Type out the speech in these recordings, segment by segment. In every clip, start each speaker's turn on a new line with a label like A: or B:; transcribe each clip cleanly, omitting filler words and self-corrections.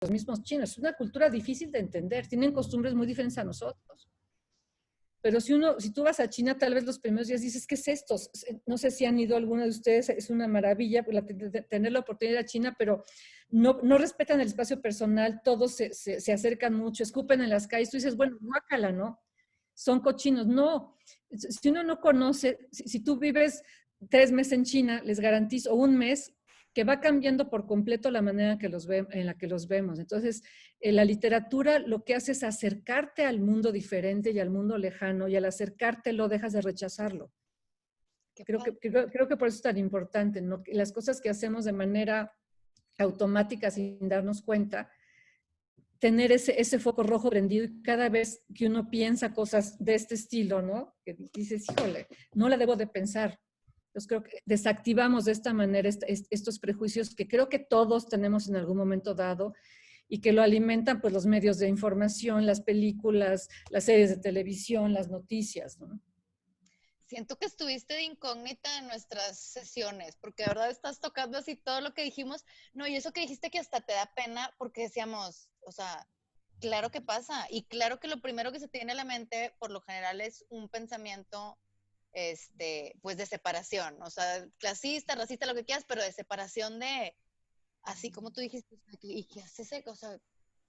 A: los mismos chinos. Es una cultura difícil de entender, tienen costumbres muy diferentes a nosotros. Pero si tú vas a China, tal vez los primeros días dices, ¿qué es esto? No sé si han ido alguno de ustedes, es una maravilla tener la oportunidad de ir a China, pero no respetan el espacio personal, todos se acercan mucho, escupen en las calles, tú dices, bueno, guácala, ¿no? Son cochinos. No, si uno no conoce, si tú vives 3 meses en China, les garantizo, o un mes, que va cambiando por completo la manera en la que los vemos. Entonces, la literatura lo que hace es acercarte al mundo diferente y al mundo lejano, y al acercártelo dejas de rechazarlo. Creo que por eso es tan importante, ¿no? Las cosas que hacemos de manera automática sin darnos cuenta, tener ese foco rojo prendido, y cada vez que uno piensa cosas de este estilo, ¿no? Que dices, híjole, no la debo de pensar. Entonces creo que desactivamos de esta manera estos prejuicios que creo que todos tenemos en algún momento dado, y que lo alimentan pues los medios de información, las películas, las series de televisión, las noticias, ¿no?
B: Siento que estuviste de incógnita en nuestras sesiones, porque de verdad estás tocando así todo lo que dijimos. No, y eso que dijiste que hasta te da pena, porque decíamos, o sea, claro que pasa, y claro que lo primero que se tiene a la mente, por lo general, es un pensamiento, pues de separación, o sea, clasista, racista, lo que quieras, pero de separación de, así como tú dijiste, ¿y qué hace o sea,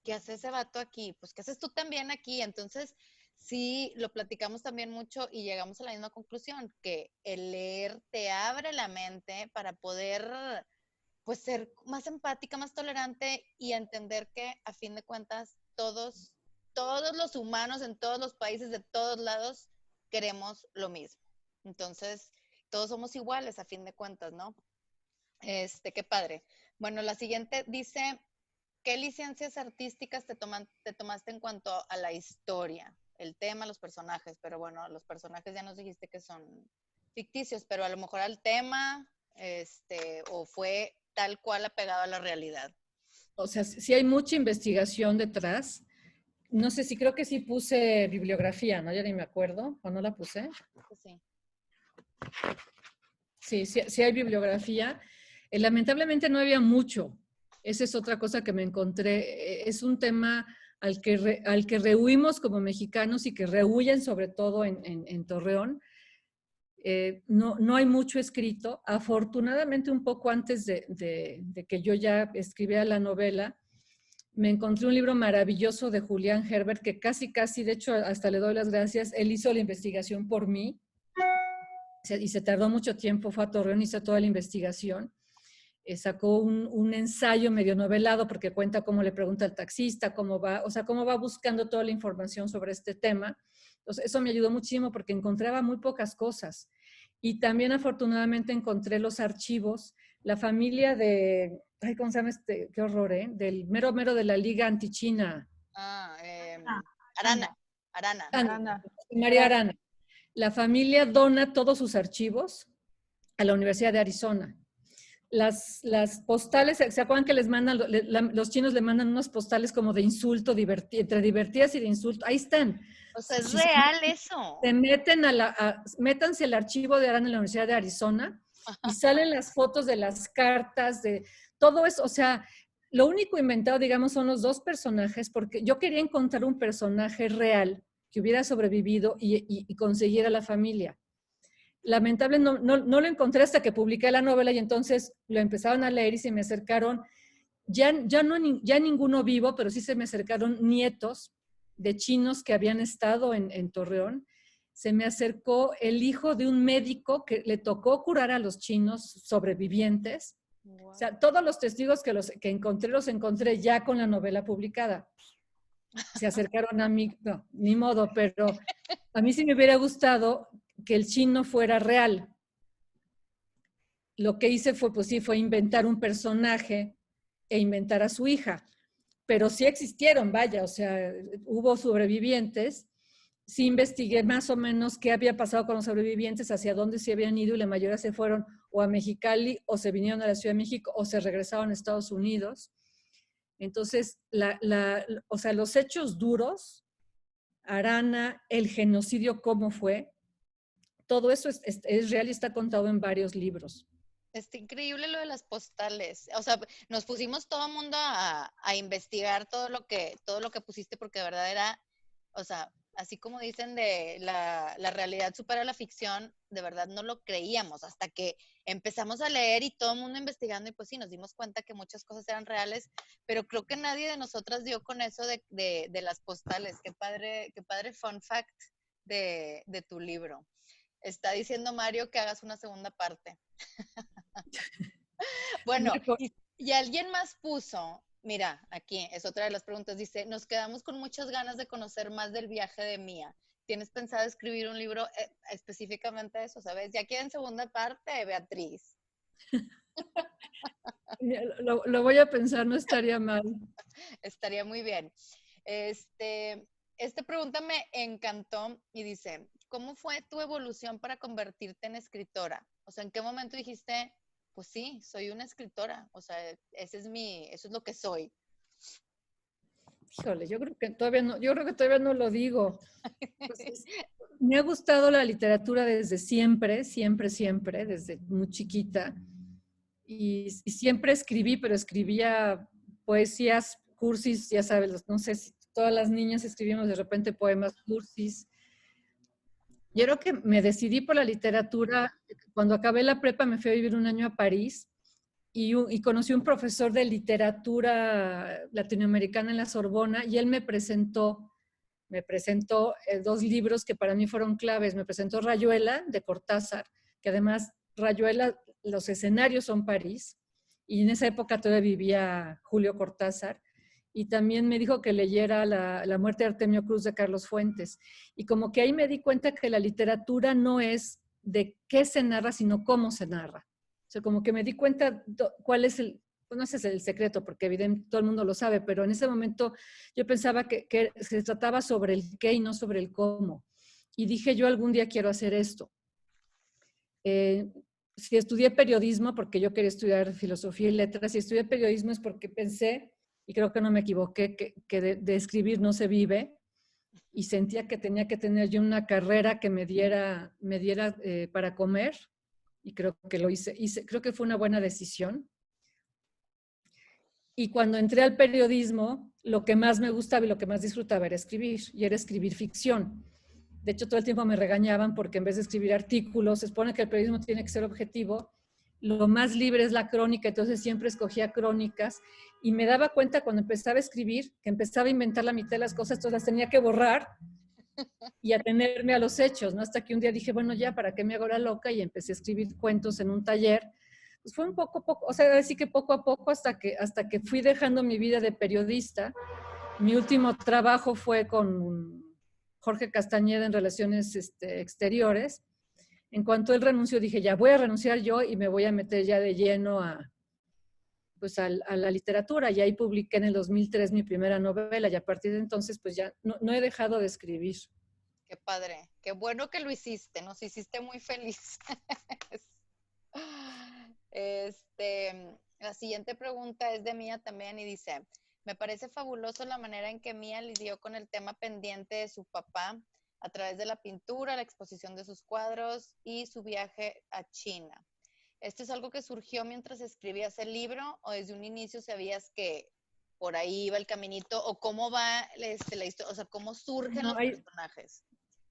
B: qué hace ese vato aquí? Pues, ¿qué haces tú también aquí? Entonces, sí, lo platicamos también mucho y llegamos a la misma conclusión, que el leer te abre la mente para poder, pues, ser más empática, más tolerante y entender que, a fin de cuentas, todos los humanos en todos los países, de todos lados, queremos lo mismo. Entonces, todos somos iguales, a fin de cuentas, ¿no? Qué padre. Bueno, la siguiente dice, ¿qué licencias artísticas te tomaste en cuanto a la historia? El tema, los personajes, pero bueno, los personajes ya nos dijiste que son ficticios, pero a lo mejor al tema, o fue tal cual apegado a la realidad.
A: O sea, sí hay mucha investigación detrás. No sé si creo que sí puse bibliografía, ¿no? Ya ni me acuerdo, ¿o no la puse?
B: Sí.
A: Sí hay bibliografía. Lamentablemente no había mucho. Esa es otra cosa que me encontré. Es un tema al que rehuimos como mexicanos, y que rehuyen sobre todo en Torreón. No hay mucho escrito. Afortunadamente, un poco antes de que yo ya escribiera la novela, me encontré un libro maravilloso de Julián Herbert, que casi, de hecho, hasta le doy las gracias. Él hizo la investigación por mí, y se tardó mucho tiempo, fue a Torreón, hizo toda la investigación. Sacó un ensayo medio novelado, porque cuenta cómo le pregunta al taxista, cómo va buscando toda la información sobre este tema. Entonces, eso me ayudó muchísimo porque encontraba muy pocas cosas. Y también, afortunadamente, encontré los archivos, la familia de, ay, ¿cómo se llama este? Qué horror, ¿eh? Del mero de la Liga Antichina.
B: Arana. Arana.
A: Arana. María Arana. La familia dona todos sus archivos a la Universidad de Arizona. Las postales, ¿se acuerdan que les mandan, los chinos le mandan unas postales como de insulto, entre divertidas y de insulto? Ahí están.
B: O sea, es real eso.
A: Se meten métanse al archivo de Arana en la Universidad de Arizona y salen las fotos de las cartas, de todo eso. O sea, lo único inventado, digamos, son los 2 personajes, porque yo quería encontrar un personaje real que hubiera sobrevivido y conseguir a la familia. Lamentable, no lo encontré hasta que publiqué la novela, y entonces lo empezaron a leer y se me acercaron, ya ninguno vivo, pero sí se me acercaron nietos de chinos que habían estado en Torreón. Se me acercó el hijo de un médico que le tocó curar a los chinos sobrevivientes. Wow. O sea, todos los testigos que encontré, los encontré ya con la novela publicada. Se acercaron a mí, no, ni modo, pero a mí sí me hubiera gustado que el chino fuera real. Lo que hice fue inventar un personaje e inventar a su hija. Pero sí existieron, vaya, o sea, hubo sobrevivientes. Sí investigué más o menos qué había pasado con los sobrevivientes, hacia dónde se habían ido, y la mayoría se fueron o a Mexicali, o se vinieron a la Ciudad de México, o se regresaron a Estados Unidos. Entonces, o sea, los hechos duros, Arana, el genocidio, cómo fue, todo eso es real y está contado en varios libros.
B: Está increíble lo de las postales. O sea, nos pusimos todo el mundo a investigar todo lo que pusiste, porque de verdad era, o sea, así como dicen de la realidad supera la ficción, de verdad no lo creíamos hasta que empezamos a leer y todo el mundo investigando y pues sí, nos dimos cuenta que muchas cosas eran reales, pero creo que nadie de nosotras dio con eso de las postales. Qué padre fun fact de tu libro. Está diciendo Mario que hagas una segunda parte. Bueno, y alguien más puso, mira, aquí es otra de las preguntas, dice, nos quedamos con muchas ganas de conocer más del viaje de Mía. ¿Tienes pensado escribir un libro específicamente de eso, sabes? Ya queda en segunda parte, Beatriz.
A: Lo voy a pensar, no estaría mal.
B: Estaría muy bien. Esta pregunta me encantó y dice, ¿cómo fue tu evolución para convertirte en escritora? O sea, ¿en qué momento dijiste, pues sí, soy una escritora? O sea, eso es lo que soy.
A: Híjole, yo creo que todavía no lo digo. Pues me ha gustado la literatura desde siempre, siempre, siempre, desde muy chiquita. Y siempre escribí, pero escribía poesías, cursis, ya sabes, no sé si todas las niñas escribimos de repente poemas cursis. Yo creo que me decidí por la literatura. Cuando acabé la prepa me fui a vivir un año a París y conocí un profesor de literatura latinoamericana en la Sorbona y él me presentó dos libros que para mí fueron claves. Me presentó Rayuela de Cortázar, que además Rayuela, los escenarios son París, y en esa época todavía vivía Julio Cortázar, y también me dijo que leyera la muerte de Artemio Cruz de Carlos Fuentes. Y como que ahí me di cuenta que la literatura no es de qué se narra, sino cómo se narra. O sea, como que me di cuenta cuál es pues no ese es el secreto, porque evidentemente todo el mundo lo sabe, pero en ese momento yo pensaba que se trataba sobre el qué y no sobre el cómo. Y dije, yo algún día quiero hacer esto. Si estudié periodismo, porque yo quería estudiar filosofía y letras, si estudié periodismo es porque pensé, y creo que no me equivoqué, que de escribir no se vive, y sentía que tenía que tener yo una carrera que me diera para comer, y creo que lo hice. Creo que fue una buena decisión. Y cuando entré al periodismo, lo que más me gustaba y lo que más disfrutaba era escribir, y era escribir ficción. De hecho, todo el tiempo me regañaban porque en vez de escribir artículos, se supone que el periodismo tiene que ser objetivo, lo más libre es la crónica, entonces siempre escogía crónicas y me daba cuenta cuando empezaba a escribir, que empezaba a inventar la mitad de las cosas, entonces las tenía que borrar y atenerme a los hechos, ¿no? Hasta que un día dije, bueno, ya, ¿para qué me hago la loca? Y empecé a escribir cuentos en un taller. Pues fue un poco a poco, o sea, así que poco a poco hasta que fui dejando mi vida de periodista. Mi último trabajo fue con Jorge Castañeda en Relaciones Exteriores. En cuanto él renunció, dije, ya voy a renunciar yo y me voy a meter ya de lleno a la literatura. Y ahí publiqué en el 2003 mi primera novela y a partir de entonces pues ya no he dejado de escribir.
B: Qué padre, qué bueno que lo hiciste, nos hiciste muy felices. La siguiente pregunta es de Mía también y dice, me parece fabuloso la manera en que Mía lidió con el tema pendiente de su papá a través de la pintura, la exposición de sus cuadros y su viaje a China. ¿Esto es algo que surgió mientras escribías el libro o desde un inicio sabías que por ahí iba el caminito o cómo va la historia, o sea, cómo surgen
A: No,
B: los personajes?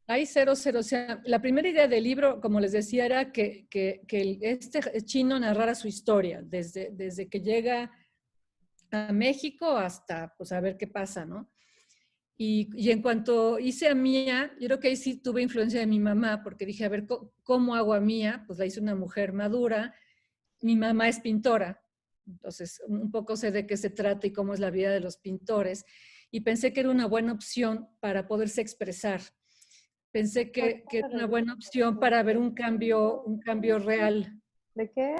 A: hay cero, cero. O sea, la primera idea del libro, como les decía, era que este chino narrara su historia, desde que llega a México hasta, pues, a ver qué pasa, ¿no? Y en cuanto hice a Mía, yo creo que ahí sí tuve influencia de mi mamá, porque dije, a ver, ¿cómo hago a Mía? Pues la hice una mujer madura. Mi mamá es pintora, entonces un poco sé de qué se trata y cómo es la vida de los pintores. Y pensé que era una buena opción para poderse expresar. Pensé que era una buena opción para ver un cambio real.
C: ¿De qué?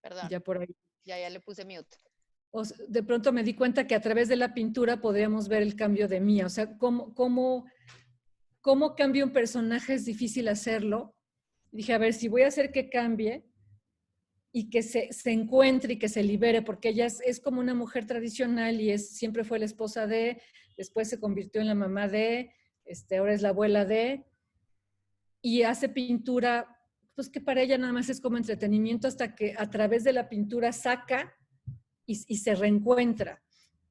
B: Perdón,
A: Ya por ahí.
B: ya le puse mute.
A: De pronto me di cuenta que a través de la pintura podríamos ver el cambio de Mía. O sea, cómo cambia un personaje es difícil hacerlo. Dije, a ver, si voy a hacer que cambie y que se encuentre y que se libere, porque ella es como una mujer tradicional y siempre fue la esposa de, después se convirtió en la mamá de, ahora es la abuela de, y hace pintura pues que para ella nada más es como entretenimiento hasta que a través de la pintura saca y se reencuentra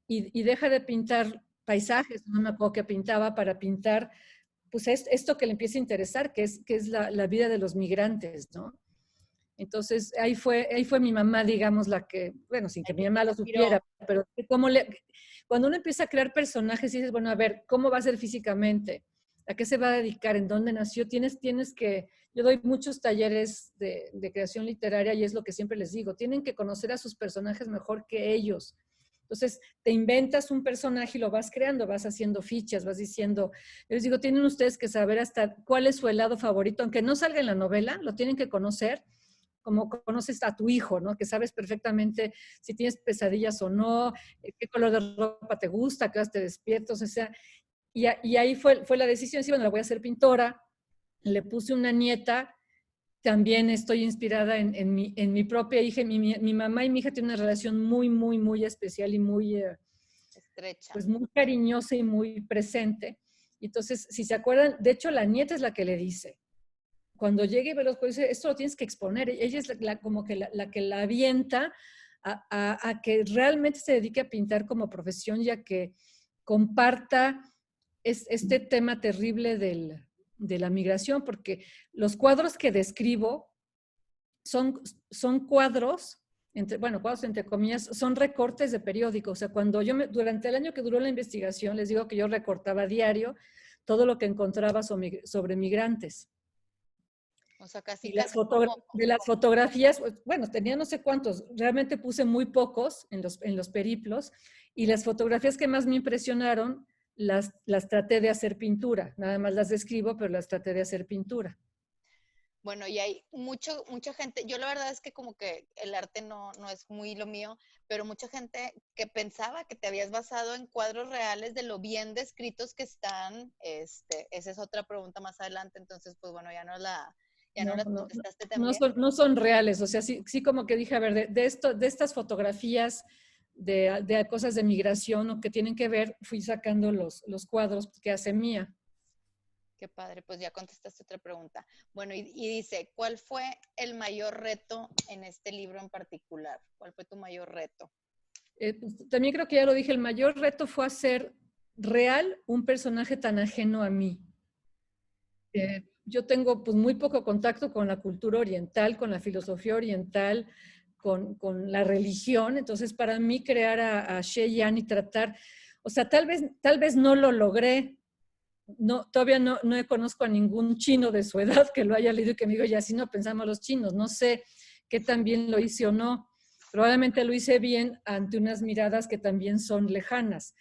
A: y deja de pintar paisajes, no me acuerdo que pintaba para pintar, pues esto que le empieza a interesar, que es la vida de los migrantes, ¿no? Entonces, ahí fue mi mamá, digamos, la que, bueno, sin que mi mamá lo supiera, pero cuando uno empieza a crear personajes y dices, bueno, a ver, ¿cómo va a ser físicamente? ¿A qué se va a dedicar? ¿En dónde nació? Tienes que, yo doy muchos talleres de creación literaria y es lo que siempre les digo, tienen que conocer a sus personajes mejor que ellos. Entonces, te inventas un personaje y lo vas creando, vas haciendo fichas, vas diciendo, yo les digo, tienen ustedes que saber hasta cuál es su helado favorito, aunque no salga en la novela, lo tienen que conocer como conoces a tu hijo, ¿no? Que sabes perfectamente si tienes pesadillas o no, qué color de ropa te gusta, qué horas te despiertas, o sea, y ahí fue la decisión, sí, bueno, la voy a hacer pintora, le puse una nieta, también estoy inspirada en mi propia hija, mi mamá y mi hija tienen una relación muy, muy, muy especial y muy,
B: estrecha.
A: pues muy cariñosa y muy presente. Entonces, si se acuerdan, de hecho la nieta es la que le dice, cuando llegue y ve los códices, esto lo tienes que exponer. Ella es como que la que la avienta a que realmente se dedique a pintar como profesión y a que comparta este tema terrible de la migración, porque los cuadros que describo son cuadros, cuadros entre comillas, son recortes de periódico. O sea, durante el año que duró la investigación, les digo que yo recortaba diario todo lo que encontraba sobre migrantes.
B: O sea, casi,
A: Y
B: como...
A: de las fotografías, bueno, tenía no sé cuántos, realmente puse muy pocos en los periplos, y las fotografías que más me impresionaron las traté de hacer pintura, nada más las describo, pero las traté de hacer pintura.
B: Bueno, y hay mucha gente, yo la verdad es que como que el arte no es muy lo mío, pero mucha gente que pensaba que te habías basado en cuadros reales de lo bien descritos que están, esa es otra pregunta más adelante, entonces pues bueno, ya no la contestaste también.
A: No son reales, o sea, sí como que dije, a ver, de estas fotografías de cosas de migración o que tienen que ver, fui sacando los cuadros que hace Mía.
B: Qué padre, pues ya contestaste otra pregunta. Bueno, y dice, ¿cuál fue el mayor reto en este libro en particular? ¿Cuál fue tu mayor reto?
A: Pues, también creo que ya lo dije, el mayor reto fue hacer real un personaje tan ajeno a mí. Yo tengo pues muy poco contacto con la cultura oriental, con la filosofía oriental, con la religión, entonces para mí crear a Xie Yan y tratar, o sea, tal vez no lo logré, todavía no conozco a ningún chino de su edad que lo haya leído y que me diga, ya así no pensamos los chinos, no sé qué tan bien lo hice o no, probablemente lo hice bien ante unas miradas que también son lejanas,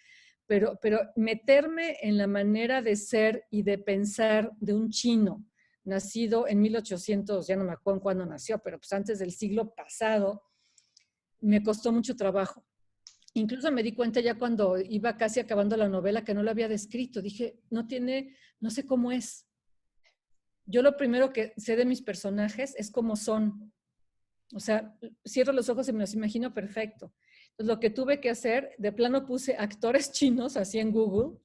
A: pero meterme en la manera de ser y de pensar de un chino nacido en 1800, ya no me acuerdo cuándo nació, pero pues antes del siglo pasado, me costó mucho trabajo. Incluso me di cuenta ya cuando iba casi acabando la novela que no lo había descrito. Dije, no sé cómo es. Yo lo primero que sé de mis personajes es cómo son. O sea, cierro los ojos y me los imagino perfecto. Entonces, lo que tuve que hacer, de plano puse actores chinos, así en Google,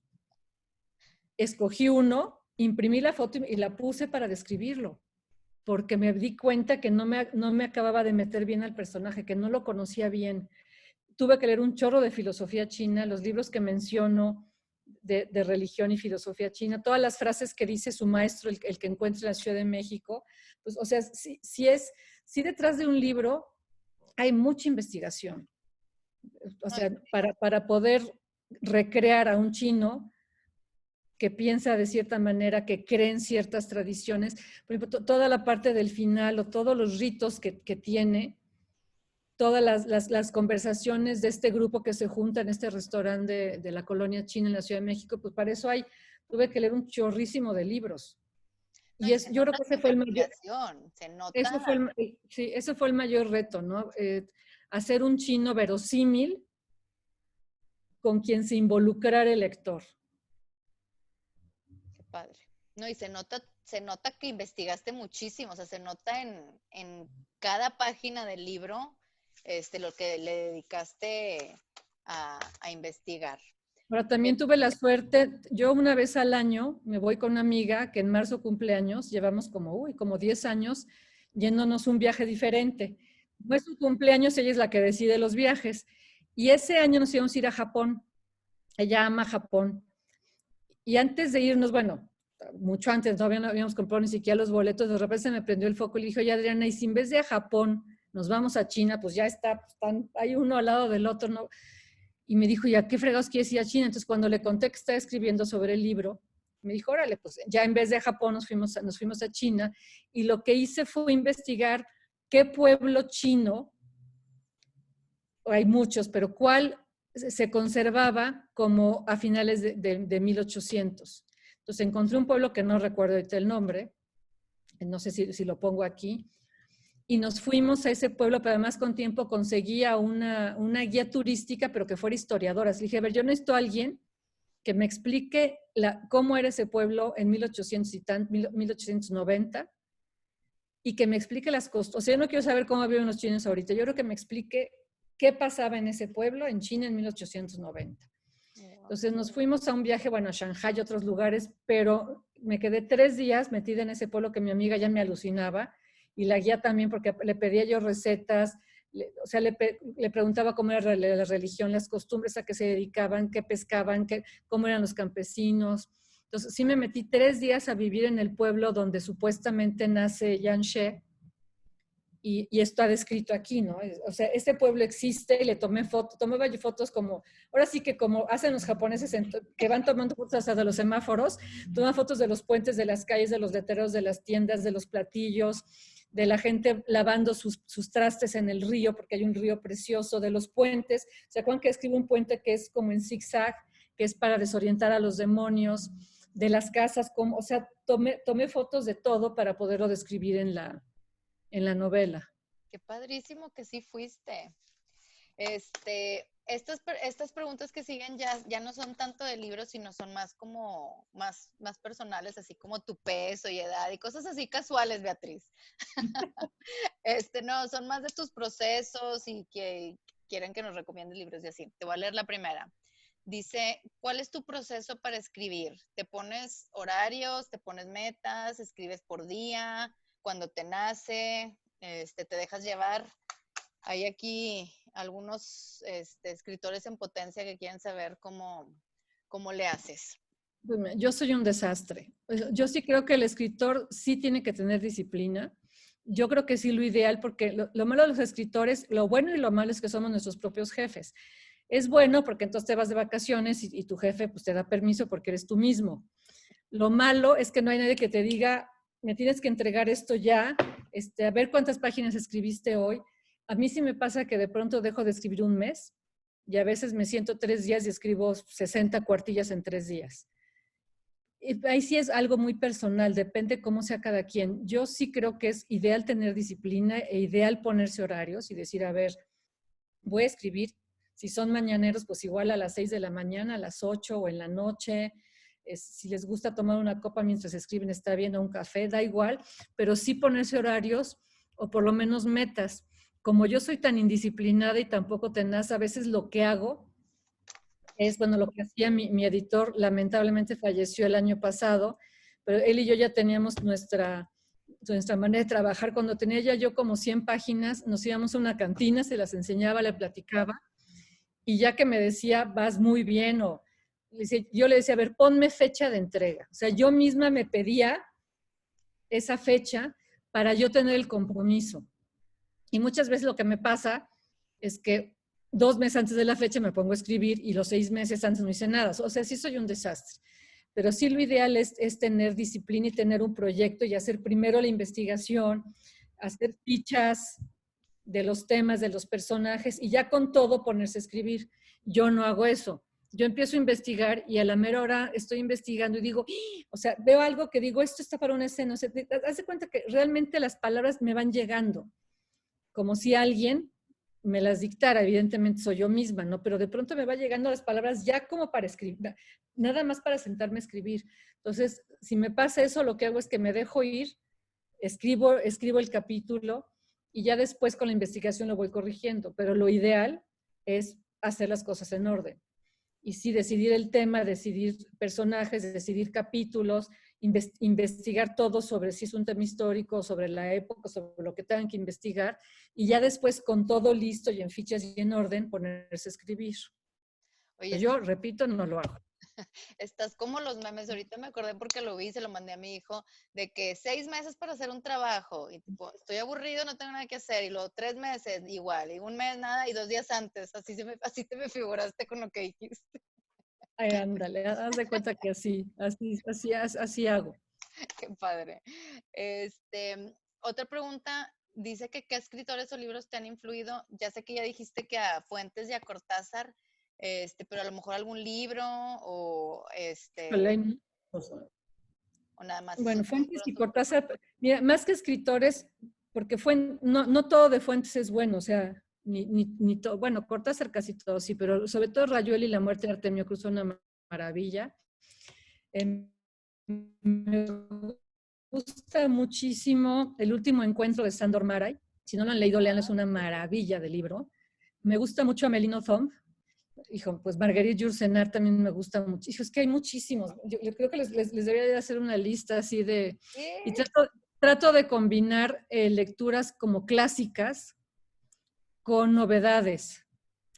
A: escogí uno, imprimí la foto y la puse para describirlo, porque me di cuenta que no me acababa de meter bien al personaje, que no lo conocía bien. Tuve que leer un chorro de filosofía china, los libros que menciono de religión y filosofía china, todas las frases que dice su maestro, el que encuentra en la Ciudad de México, pues, o sea, sí detrás de un libro hay mucha investigación. O sea, para poder recrear a un chino que piensa de cierta manera, que cree en ciertas tradiciones, por ejemplo, toda la parte del final o todos los ritos que tiene, todas las conversaciones de este grupo que se junta en este restaurante de la colonia china en la Ciudad de México, pues para eso tuve que leer un chorrísimo de libros.
B: No,
A: Y
B: se
A: yo creo
B: nota
A: que ese
B: tu
A: fue el mayor,
B: investigación, se nota.
A: sí, ese fue el mayor reto, ¿no? Hacer un chino verosímil con quien se involucrara el lector.
B: Qué padre. No, y se nota que investigaste muchísimo, o sea, se nota en cada página del libro, lo que le dedicaste a investigar.
A: Ahora, también tuve la suerte, yo una vez al año me voy con una amiga que en marzo cumple años, llevamos como 10 años, yéndonos un viaje diferente. No es su cumpleaños, ella es la que decide los viajes. Y ese año nos íbamos a ir a Japón. Ella ama Japón. Y antes de irnos, bueno, mucho antes, todavía no habíamos comprado ni siquiera los boletos, de repente se me prendió el foco y le dije, oye Adriana, y si en vez de a Japón nos vamos a China, pues ya está, pues están, hay uno al lado del otro, ¿no? Y me dijo, ¿ya qué fregados quieres ir a China? Entonces cuando le conté que estaba escribiendo sobre el libro, me dijo, órale, pues ya en vez de Japón nos fuimos a China, y lo que hice fue investigar qué pueblo chino, hay muchos, pero cuál se conservaba como a finales de 1800. Entonces encontré un pueblo que no recuerdo ahorita el nombre, no sé si lo pongo aquí, y nos fuimos a ese pueblo, pero además con tiempo conseguía una guía turística, pero que fuera historiadora. Así dije, a ver, yo necesito a alguien que me explique cómo era ese pueblo en 1890 y que me explique las cosas. O sea, yo no quiero saber cómo viven los chinos ahorita, yo creo que me explique qué pasaba en ese pueblo, en China, en 1890. Entonces nos fuimos a un viaje, bueno, a Shanghái y otros lugares, pero me quedé 3 días metida en ese pueblo que mi amiga ya me alucinaba, y la guía también, porque le pedía yo recetas, o sea, le preguntaba cómo era la religión, las costumbres a qué se dedicaban, qué pescaban, cómo eran los campesinos. Entonces sí me metí 3 días a vivir en el pueblo donde supuestamente nace Yan She, y esto ha descrito aquí, ¿no? O sea, este pueblo existe y le tomaba yo fotos como, ahora sí que como hacen los japoneses que van tomando fotos hasta de los semáforos, toman fotos de los puentes, de las calles, de los letreros, de las tiendas, de los platillos, de la gente lavando sus trastes en el río, porque hay un río precioso, de los puentes. ¿Se acuerdan que escribo un puente que es como en zigzag, que es para desorientar a los demonios? De las casas, o sea, tomé fotos de todo para poderlo describir en la novela.
B: Qué padrísimo que sí fuiste. Estas preguntas que siguen ya no son tanto de libros, sino son más como más personales, así como tu peso y edad y cosas así casuales, Beatriz. No, son más de tus procesos y que quieren que nos recomiendes libros y así. Te voy a leer la primera. Dice, ¿cuál es tu proceso para escribir? ¿Te pones horarios, te pones metas, escribes por día, cuando te nace, te dejas llevar? Hay aquí algunos escritores en potencia que quieren saber cómo le haces.
A: Yo soy un desastre. Yo sí creo que el escritor sí tiene que tener disciplina. Yo creo que sí lo ideal, porque lo malo de los escritores, lo bueno y lo malo es que somos nuestros propios jefes. Es bueno porque entonces te vas de vacaciones y tu jefe pues te da permiso porque eres tú mismo. Lo malo es que no hay nadie que te diga, me tienes que entregar esto ya, a ver cuántas páginas escribiste hoy. A mí sí me pasa que de pronto dejo de escribir un mes y a veces me siento 3 días y escribo 60 cuartillas en 3 días. Y ahí sí es algo muy personal, depende cómo sea cada quien. Yo sí creo que es ideal tener disciplina e ideal ponerse horarios y decir, a ver, voy a escribir, si son mañaneros, pues igual a las 6 de la mañana, a las 8 o en la noche. Si les gusta tomar una copa mientras escriben, está bien, o un café, da igual, pero sí ponerse horarios o por lo menos metas. Como yo soy tan indisciplinada y tampoco tenaz, a veces lo que hago es, bueno, lo que hacía mi editor, lamentablemente falleció el año pasado, pero él y yo ya teníamos nuestra manera de trabajar. Cuando tenía ya yo como 100 páginas, nos íbamos a una cantina, se las enseñaba, le platicaba, y ya que me decía, vas muy bien, o yo le decía, a ver, ponme fecha de entrega. O sea, yo misma me pedía esa fecha para yo tener el compromiso. Y muchas veces lo que me pasa es que 2 meses antes de la fecha me pongo a escribir y los 6 meses antes no hice nada. O sea, sí soy un desastre. Pero sí lo ideal es tener disciplina y tener un proyecto y hacer primero la investigación, hacer fichas de los temas, de los personajes, y ya con todo ponerse a escribir. Yo no hago eso. Yo empiezo a investigar y a la mera hora estoy investigando y digo, o sea, veo algo que digo, esto está para una escena. O sea, haz de cuenta que realmente las palabras me van llegando, como si alguien me las dictara. Evidentemente soy yo misma, ¿no? Pero de pronto me va llegando las palabras ya como para escribir, nada más para sentarme a escribir. Entonces, si me pasa eso, lo que hago es que me dejo ir, escribo el capítulo y ya después con la investigación lo voy corrigiendo. Pero lo ideal es hacer las cosas en orden. Y sí, decidir el tema, decidir personajes, decidir capítulos investigar todo sobre si es un tema histórico, sobre la época, sobre lo que tengan que investigar, y ya después con todo listo y en fichas y en orden ponerse a escribir.
B: Oye,
A: Yo, repito, no lo hago.
B: estás como los memes, ahorita me acordé porque lo vi y se lo mandé a mi hijo, de que 6 meses para hacer un trabajo, y tipo, estoy aburrido, no tengo nada que hacer, y luego 3 meses igual, y un mes nada, y 2 días antes, así te me figuraste con lo que dijiste.
A: Ay, ándale, haz de cuenta que así hago.
B: Qué padre. Otra pregunta, dice que qué escritores o libros te han influido. Ya sé que ya dijiste que a Fuentes y a Cortázar, pero a lo mejor algún libro o o nada más esos
A: Bueno,
B: dos
A: Fuentes
B: fueron
A: y
B: tus
A: Cortázar, mira, más que escritores, porque no todo de Fuentes es bueno, o sea, ni todo, bueno, Cortázar casi todo sí, pero sobre todo Rayuela y la muerte de Artemio Cruz son una maravilla. Me gusta muchísimo El último encuentro de Sándor Márai. Si no lo han leído, leanlo, es una maravilla de libro. Me gusta mucho Amelino Thom. Hijo, pues Marguerite Yourcenar también me gusta mucho. Hijo, es que hay muchísimos. Yo creo que les debería de hacer una lista así de... Y trato de combinar lecturas como clásicas con novedades.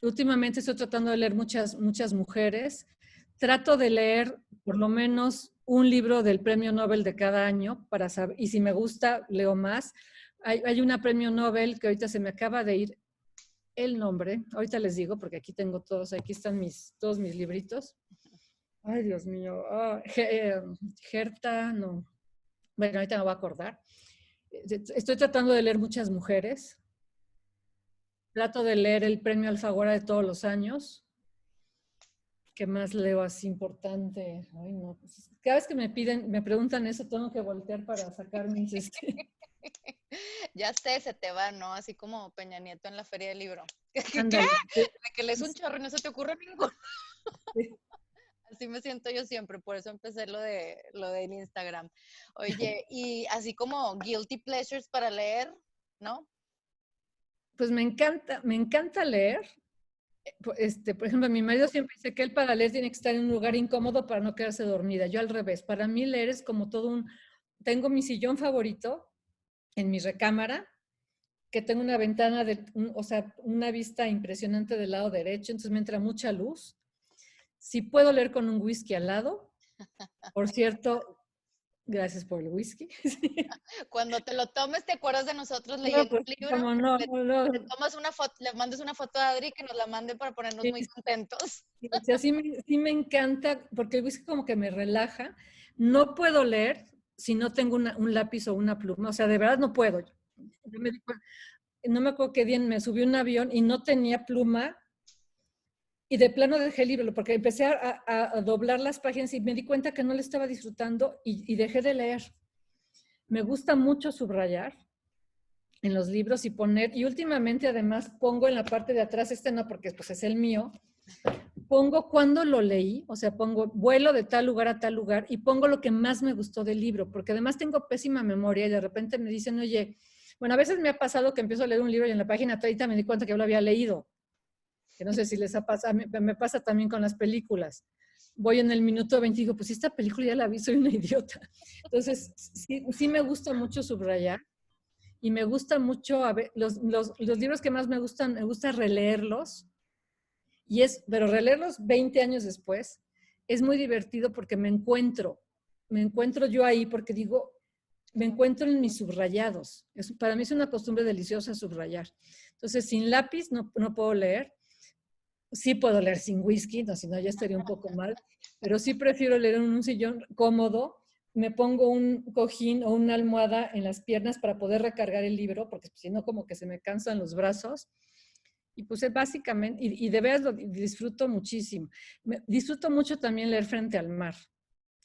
A: Últimamente estoy tratando de leer muchas mujeres. Trato de leer por lo menos un libro del premio Nobel de cada año para saber, y si me gusta, leo más. Hay una premio Nobel que ahorita se me acaba de ir el nombre, ahorita les digo porque aquí tengo todos, aquí están todos mis libritos. Ay, Dios mío, Gerta, no. Bueno, ahorita me voy a acordar. Estoy tratando de leer muchas mujeres. Trato de leer el premio Alfaguara de todos los años. ¿Qué más leo así importante? Ay, no. Cada vez que me preguntan eso, tengo que voltear para sacar mis...
B: Ya sé, se te va, ¿no? Así como Peña Nieto en la Feria del Libro. ¿Qué?
A: Ándale.
B: De que lees un chorro y no se te ocurre ninguno. Así me siento yo siempre, por eso empecé lo del Instagram. Oye, y así como guilty pleasures para leer, ¿no?
A: Pues me encanta leer. Por ejemplo, mi marido siempre dice que él para leer tiene que estar en un lugar incómodo para no quedarse dormida. Yo al revés. Para mí leer es como todo Tengo mi sillón favorito en mi recámara, que tengo una ventana, o sea, una vista impresionante del lado derecho, entonces me entra mucha luz. Si puedo leer con un whisky al lado, por cierto, gracias por el whisky.
B: Cuando te lo tomes, te acuerdas de nosotros
A: No,
B: leyendo
A: pues
B: el libro,
A: como no,
B: le tomas una foto, le mandas una foto a Adri que nos la mande para ponernos muy contentos.
A: sí, sí me encanta, porque el whisky como que me relaja. No puedo leer si no tengo un lápiz o una pluma, o sea, de verdad no puedo. No me acuerdo qué día me subí a un avión y no tenía pluma y de plano dejé el libro, porque empecé a doblar las páginas y me di cuenta que no le estaba disfrutando y dejé de leer. Me gusta mucho subrayar en los libros y últimamente además pongo en la parte de atrás, no porque pues es el mío, pongo cuando lo leí, o sea, pongo vuelo de tal lugar a tal lugar y pongo lo que más me gustó del libro, porque además tengo pésima memoria y de repente me dicen, oye, bueno, a veces me ha pasado que empiezo a leer un libro y en la página 30 me di cuenta que yo lo había leído, que no sé si les ha pasado, me pasa también con las películas. Voy en el minuto 20 y digo, pues esta película ya la vi, soy una idiota. Entonces, sí me gusta mucho subrayar y me gusta mucho, los libros que más me gusta releerlos, pero releerlos 20 años después es muy divertido porque me encuentro yo ahí porque digo, me encuentro en mis subrayados. Para mí es una costumbre deliciosa subrayar. Entonces, sin lápiz no puedo leer. Sí puedo leer sin whisky, no, si no ya estaría un poco mal, pero sí prefiero leer en un sillón cómodo. Me pongo un cojín o una almohada en las piernas para poder recargar el libro, porque si no como que se me cansan los brazos. Y pues es básicamente, y de veras lo disfruto muchísimo. Disfruto mucho también leer frente al mar.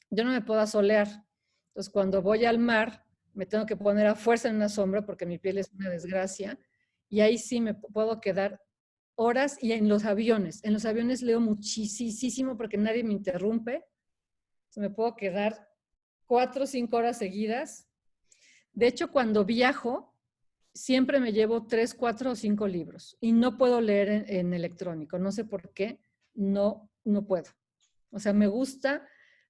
A: Yo no me puedo asolear. Entonces, cuando voy al mar, me tengo que poner a fuerza en una sombra porque mi piel es una desgracia. Y ahí sí me puedo quedar horas. Y en los aviones leo muchísimo porque nadie me interrumpe. Me puedo quedar 4 o 5 horas seguidas. De hecho, cuando viajo, siempre me llevo 3, 4 o 5 libros y no puedo leer en electrónico. No sé por qué, no puedo. O sea, me gusta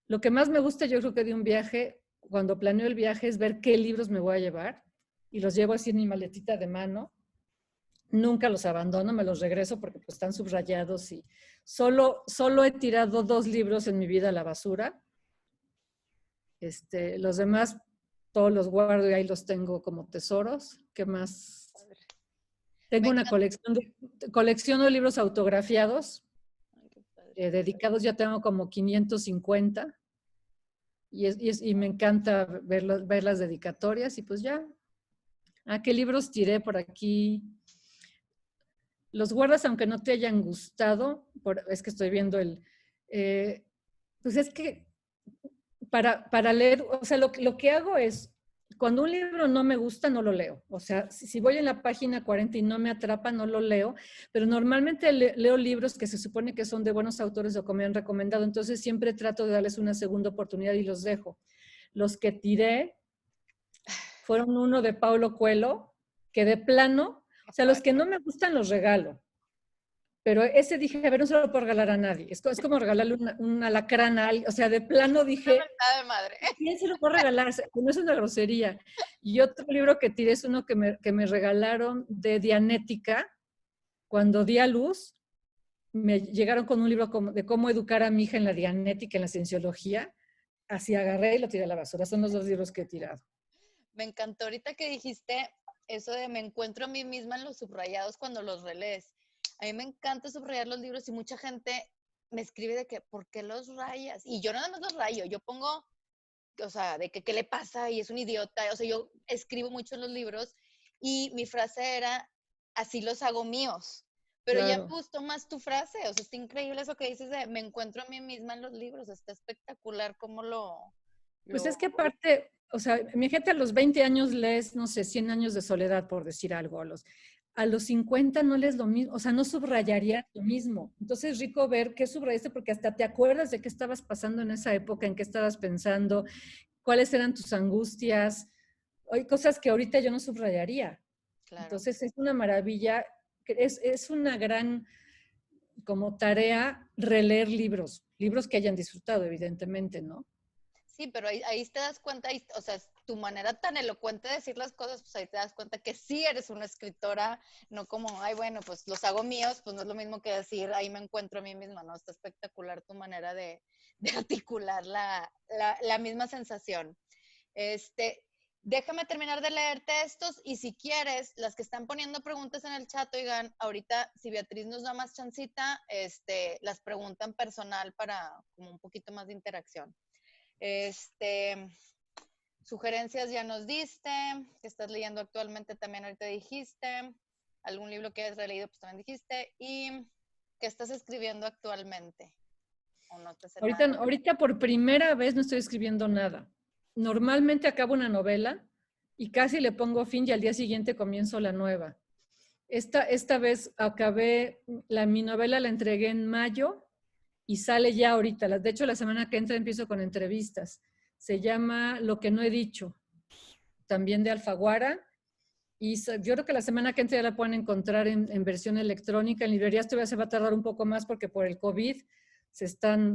A: Lo que más me gusta, yo creo que de un viaje, cuando planeo el viaje, es ver qué libros me voy a llevar y los llevo así en mi maletita de mano. Nunca los abandono, me los regreso porque pues, están subrayados y solo he tirado 2 libros en mi vida a la basura. Los demás, todos los guardo y ahí los tengo como tesoros. ¿Qué más?
B: Me
A: Tengo una
B: encanta.
A: colecciono libros autografiados,
B: Ay, qué padre.
A: dedicados, ya tengo como 550 y me encanta ver las dedicatorias y pues ya. ¿Qué libros tiré por aquí? Los guardas aunque no te hayan gustado, es que estoy viendo pues es que para leer, o sea, lo que hago es, cuando un libro no me gusta, no lo leo. O sea, si voy en la página 40 y no me atrapa, no lo leo, pero normalmente leo libros que se supone que son de buenos autores o que me han recomendado, entonces siempre trato de darles una segunda oportunidad y los dejo. Los que tiré fueron uno de Paulo Coelho, que de plano, o sea, los que no me gustan los regalo. Pero ese dije, a ver, no se lo puedo regalar a nadie. Es como regalarle un alacrán a alguien. O sea, de plano
B: Una
A: dije,
B: mentada de madre.
A: ¿quién se lo puede regalar? No es una grosería. Y otro libro que tiré es uno que me regalaron de Dianética. Cuando di a luz, me llegaron con un libro de cómo educar a mi hija en la Dianética, en la cienciología. Así agarré y lo tiré a la basura. Son los 2 libros que he tirado.
B: Me encantó ahorita que dijiste eso de me encuentro a mí misma en los subrayados cuando los relees. A mí me encanta subrayar los libros y mucha gente me escribe de que, ¿por qué los rayas? Y yo nada más los rayo, yo pongo, o sea, de que qué le pasa y es un idiota. O sea, yo escribo mucho en los libros y mi frase era, así los hago míos. Pero ya me
A: Claro.
B: gustó más tu frase, o sea, está increíble eso que dices de me encuentro a mí misma en los libros, está espectacular cómo
A: Pues
B: lo
A: es que aparte, o sea, mi gente a los 20 años lees, no sé, 100 años de soledad, por decir algo. A los 50 no lees lo mismo, o sea, no subrayaría lo mismo. Entonces es rico ver qué subrayaste porque hasta te acuerdas de qué estabas pasando en esa época, en qué estabas pensando, cuáles eran tus angustias. Hay cosas que ahorita yo no subrayaría.
B: claro.
A: Entonces es una maravilla, es una gran como tarea releer libros que hayan disfrutado, evidentemente, ¿no?
B: Sí, pero ahí te das cuenta, o sea, tu manera tan elocuente de decir las cosas, pues ahí te das cuenta que sí eres una escritora, no como, ay, bueno, pues los hago míos, pues no es lo mismo que decir, ahí me encuentro a mí misma, ¿no? Está espectacular tu manera de articular la misma sensación. Este, déjame terminar de leerte estos y si quieres, las que están poniendo preguntas en el chat, oigan, ahorita si Beatriz nos da más chancita, las preguntan personal para como un poquito más de interacción. Sugerencias ya nos diste, que estás leyendo actualmente también ahorita dijiste, algún libro que hayas releído pues también dijiste, y qué estás escribiendo actualmente, o no te sé nada.
A: Ahorita por primera vez no estoy escribiendo nada. Normalmente acabo una novela y casi le pongo fin y al día siguiente comienzo la nueva. Esta vez acabé, mi novela la entregué en mayo y sale ya ahorita. De hecho, la semana que entra empiezo con entrevistas. Se llama Lo que no he dicho, también de Alfaguara. Y yo creo que la semana que entra ya la pueden encontrar en versión electrónica. En librerías todavía se va a tardar un poco más porque por el COVID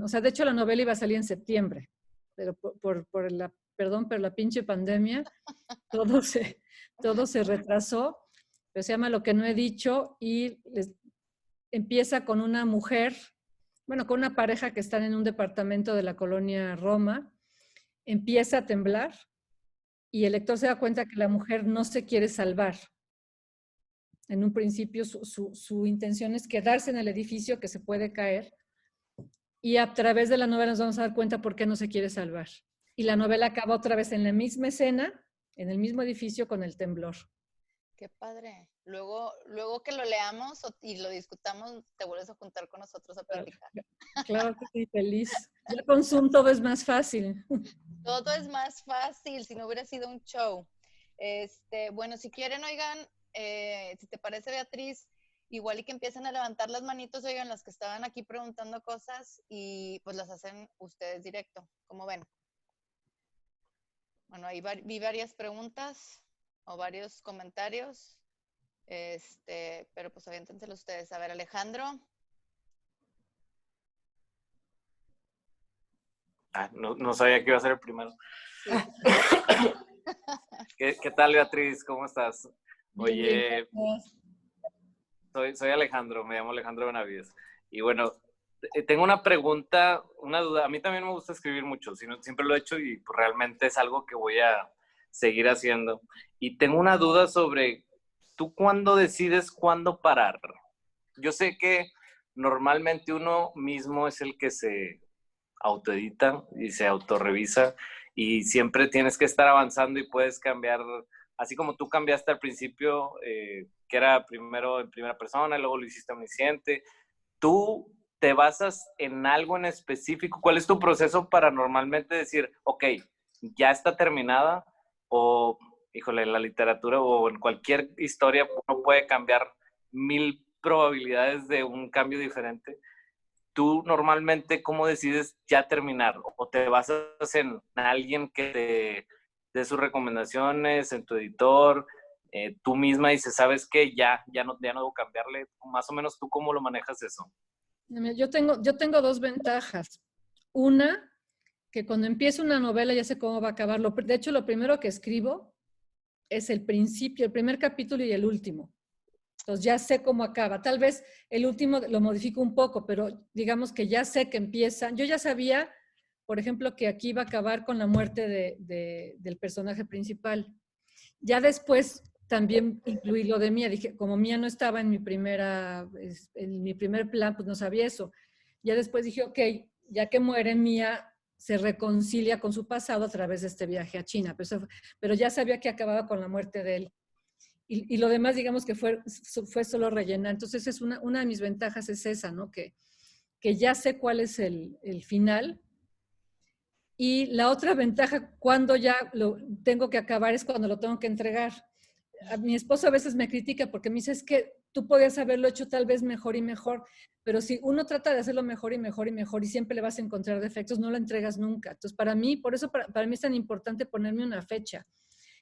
A: o sea, de hecho la novela iba a salir en septiembre, pero perdón, pero la pinche pandemia, todo se, todo se retrasó. Pero se llama Lo que no he dicho y empieza con una mujer, bueno, con una pareja que están en un departamento de la colonia Roma, empieza a temblar y el lector se da cuenta que la mujer no se quiere salvar. En un principio su intención es quedarse en el edificio que se puede caer y a través de la novela nos vamos a dar cuenta por qué no se quiere salvar. Y la novela acaba otra vez en la misma escena, en el mismo edificio con el temblor.
B: Qué padre. Luego que lo leamos y lo discutamos, te vuelves a juntar con nosotros a platicar.
A: Claro que sí, feliz. Ya con Zoom todo es más fácil.
B: Todo es más fácil si no hubiera sido un show. Bueno, si quieren, oigan, si te parece, Beatriz, igual y que empiecen a levantar las manitos, oigan, las que estaban aquí preguntando cosas y pues las hacen ustedes directo. ¿Cómo ven? Bueno, ahí vi varias preguntas o varios comentarios, pero pues aviéntenselo ustedes. A ver, Alejandro.
C: No sabía que iba a ser el primero. ¿Qué tal, Beatriz? ¿Cómo estás? Oye, soy Alejandro, me llamo Alejandro Benavides. Y bueno, tengo una pregunta, una duda. A mí también me gusta escribir mucho, siempre lo he hecho y pues, realmente es algo que voy a seguir haciendo. Y tengo una duda sobre, ¿tú cuándo decides cuándo parar? Yo sé que normalmente uno mismo es el que se autoedita y se autorrevisa y siempre tienes que estar avanzando y puedes cambiar, así como tú cambiaste al principio, que era primero en primera persona, luego lo hiciste omnisciente. ¿Tú te basas en algo en específico? ¿Cuál es tu proceso para normalmente decir, ok, ya está terminada? O, híjole, en la literatura o en cualquier historia uno puede cambiar 1000 probabilidades de un cambio diferente. ¿Tú normalmente cómo decides ya terminar? ¿O te basas en alguien que te dé sus recomendaciones, en tu editor? Tú misma dices, ¿sabes qué? Ya no debo cambiarle. Más o menos, ¿tú cómo lo manejas eso?
A: Yo tengo dos ventajas. Una, que cuando empiezo una novela ya sé cómo va a acabar. De hecho, lo primero que escribo es el principio, el primer capítulo y el último. Entonces ya sé cómo acaba. Tal vez el último lo modifico un poco, pero digamos que ya sé que empieza. Yo ya sabía, por ejemplo, que aquí iba a acabar con la muerte del personaje principal. Ya después también incluí lo de Mía. Dije, como Mía no estaba en en mi primer plan, pues no sabía eso. Ya después dije, ok, ya que muere Mía, se reconcilia con su pasado a través de este viaje a China. Pero ya sabía que acababa con la muerte de él. Y lo demás, digamos que fue solo rellenar. Entonces, una de mis ventajas es esa, ¿no? Que ya sé cuál es el final. Y la otra ventaja, cuando ya lo tengo que acabar, es cuando lo tengo que entregar. A mi esposo a veces me critica porque me dice, es que tú podías haberlo hecho tal vez mejor y mejor, pero si uno trata de hacerlo mejor y mejor y mejor y siempre le vas a encontrar defectos, no lo entregas nunca. Entonces, para mí, por eso para mí es tan importante ponerme una fecha,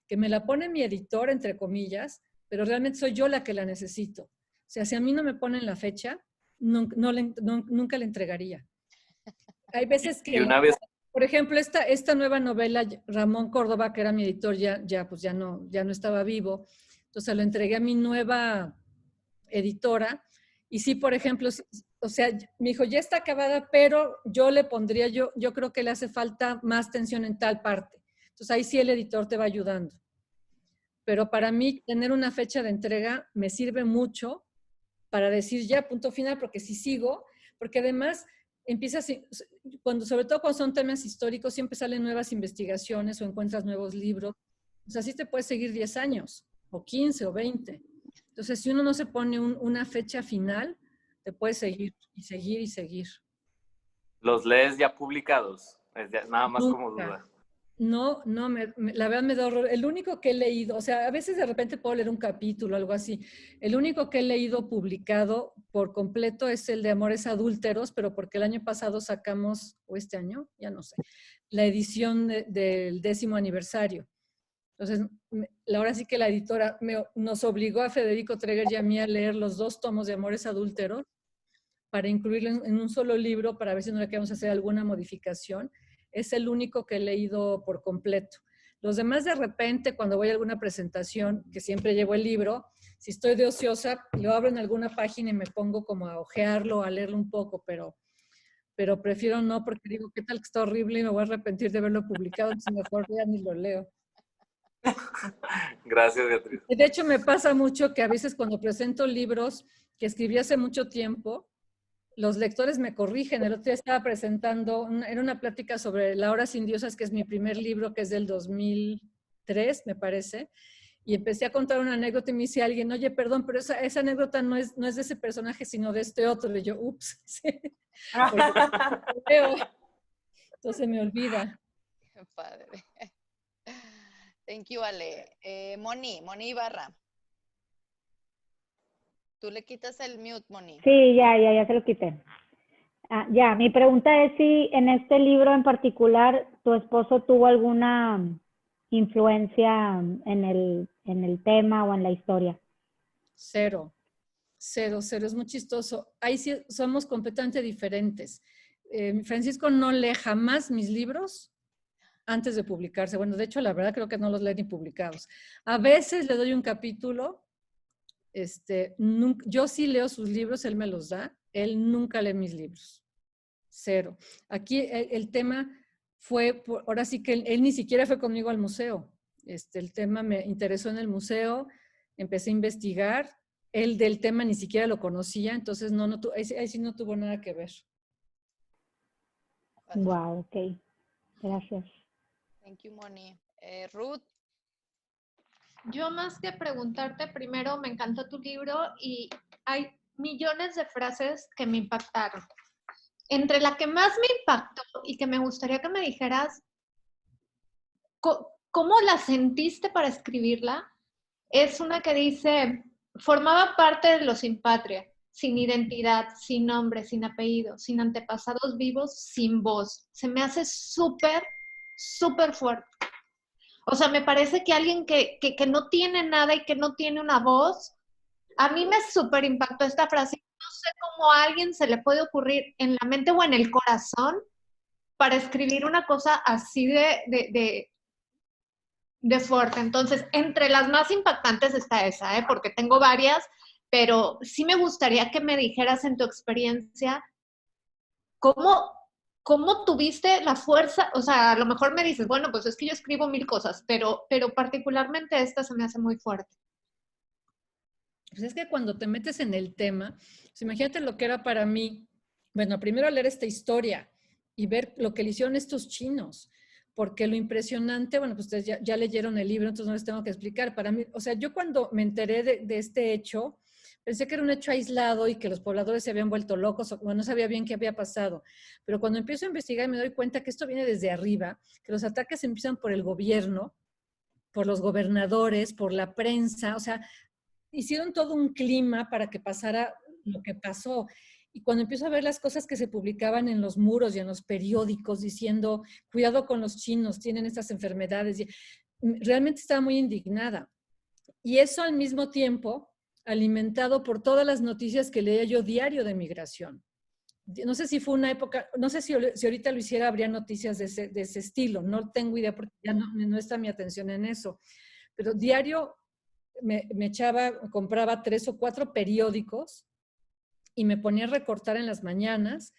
A: que me la pone mi editor, entre comillas, pero realmente soy yo la que la necesito. O sea, si a mí no me ponen la fecha, nunca le entregaría. Hay veces
C: Y
A: que,
C: una vez...
A: por ejemplo, esta nueva novela, Ramón Córdoba, que era mi editor, pues ya no estaba vivo, entonces lo entregué a mi nueva editora, y sí, por ejemplo, o sea, me dijo, ya está acabada, pero yo le pondría, yo creo que le hace falta más tensión en tal parte. Entonces ahí sí el editor te va ayudando. Pero para mí tener una fecha de entrega me sirve mucho para decir ya punto final, porque si sigo, porque además empiezas, sobre todo cuando son temas históricos, siempre salen nuevas investigaciones o encuentras nuevos libros. O sea, así te puedes seguir 10 años, o 15, o 20. Entonces, si uno no se pone una fecha final, te puedes seguir y seguir y seguir.
C: ¿Los lees ya publicados? Nada más como
A: Nunca.
C: duda.
A: No, la verdad me da horror. El único que he leído, o sea, a veces de repente puedo leer un capítulo, algo así. El único que he leído publicado por completo es el de Amores Adúlteros, pero porque el año pasado sacamos, o este año, ya no sé, la edición del 10º aniversario. Entonces, ahora sí que la editora nos obligó a Federico Treger y a mí a leer los 2 tomos de Amores Adúlteros para incluirlo en un solo libro, para ver si no le queremos hacer alguna modificación. Es el único que he leído por completo. Los demás, de repente, cuando voy a alguna presentación, que siempre llevo el libro, si estoy de ociosa, lo abro en alguna página y me pongo como a ojearlo, a leerlo un poco, pero prefiero no, porque digo, ¿qué tal que está horrible y me voy a arrepentir de haberlo publicado? Entonces mejor ya ni lo leo.
C: Gracias, Beatriz.
A: De hecho, me pasa mucho que a veces cuando presento libros que escribí hace mucho tiempo, los lectores me corrigen. El otro día estaba presentando, era una plática sobre La Hora sin Diosas, que es mi primer libro, que es del 2003, me parece, y empecé a contar una anécdota y me dice alguien, oye, perdón, pero esa anécdota no es de ese personaje, sino de este otro. Y yo, ups, sí, porque leo, entonces me olvida.
B: Qué padre. Thank you, Ale. Moni Ibarra. Tú le quitas el mute, Moni.
D: Sí, ya se lo quité. Ya, mi pregunta es si en este libro en particular tu esposo tuvo alguna influencia en el tema o en la historia.
A: Cero, es muy chistoso. Ahí sí somos completamente diferentes. Francisco no lee jamás mis libros antes de publicarse. Bueno, de hecho, la verdad creo que no los lee ni publicados. A veces le doy un capítulo. Yo sí leo sus libros, él me los da. Él nunca lee mis libros. Cero. Aquí el tema fue, ahora sí que él ni siquiera fue conmigo al museo. El tema me interesó en el museo, empecé a investigar. Él del tema ni siquiera lo conocía, entonces ahí sí no tuvo nada que ver.
D: Wow, ok. Gracias.
B: Thank you, Moni. Ruth.
E: Yo más que preguntarte, primero me encantó tu libro y hay millones de frases que me impactaron. Entre la que más me impactó y que me gustaría que me dijeras cómo la sentiste para escribirla, es una que dice, formaba parte de los sin patria, sin identidad, sin nombre, sin apellido, sin antepasados vivos, sin voz. Se me hace súper, súper fuerte. O sea, me parece que alguien que no tiene nada y que no tiene una voz, a mí me súper impactó esta frase. No sé cómo a alguien se le puede ocurrir en la mente o en el corazón para escribir una cosa así de fuerte. Entonces, entre las más impactantes está esa, porque tengo varias, pero sí me gustaría que me dijeras en tu experiencia ¿cómo tuviste la fuerza? O sea, a lo mejor me dices, bueno, pues es que yo escribo 1000 cosas, pero particularmente esta se me hace muy fuerte.
A: Pues es que cuando te metes en el tema, pues imagínate lo que era para mí, bueno, primero leer esta historia y ver lo que le hicieron estos chinos, porque lo impresionante, bueno, pues ustedes ya leyeron el libro, entonces no les tengo que explicar. Para mí, o sea, yo cuando me enteré de este hecho, pensé que era un hecho aislado y que los pobladores se habían vuelto locos, o no sabía bien qué había pasado. Pero cuando empiezo a investigar me doy cuenta que esto viene desde arriba, que los ataques empiezan por el gobierno, por los gobernadores, por la prensa, o sea, hicieron todo un clima para que pasara lo que pasó. Y cuando empiezo a ver las cosas que se publicaban en los muros y en los periódicos diciendo, cuidado con los chinos, tienen estas enfermedades, realmente estaba muy indignada. Y eso al mismo tiempo alimentado por todas las noticias que leía yo diario de migración. No sé si fue una época, no sé si ahorita lo hiciera, habría noticias de ese estilo, no tengo idea porque ya no está mi atención en eso. Pero diario me compraba 3 o 4 periódicos y me ponía a recortar en las mañanas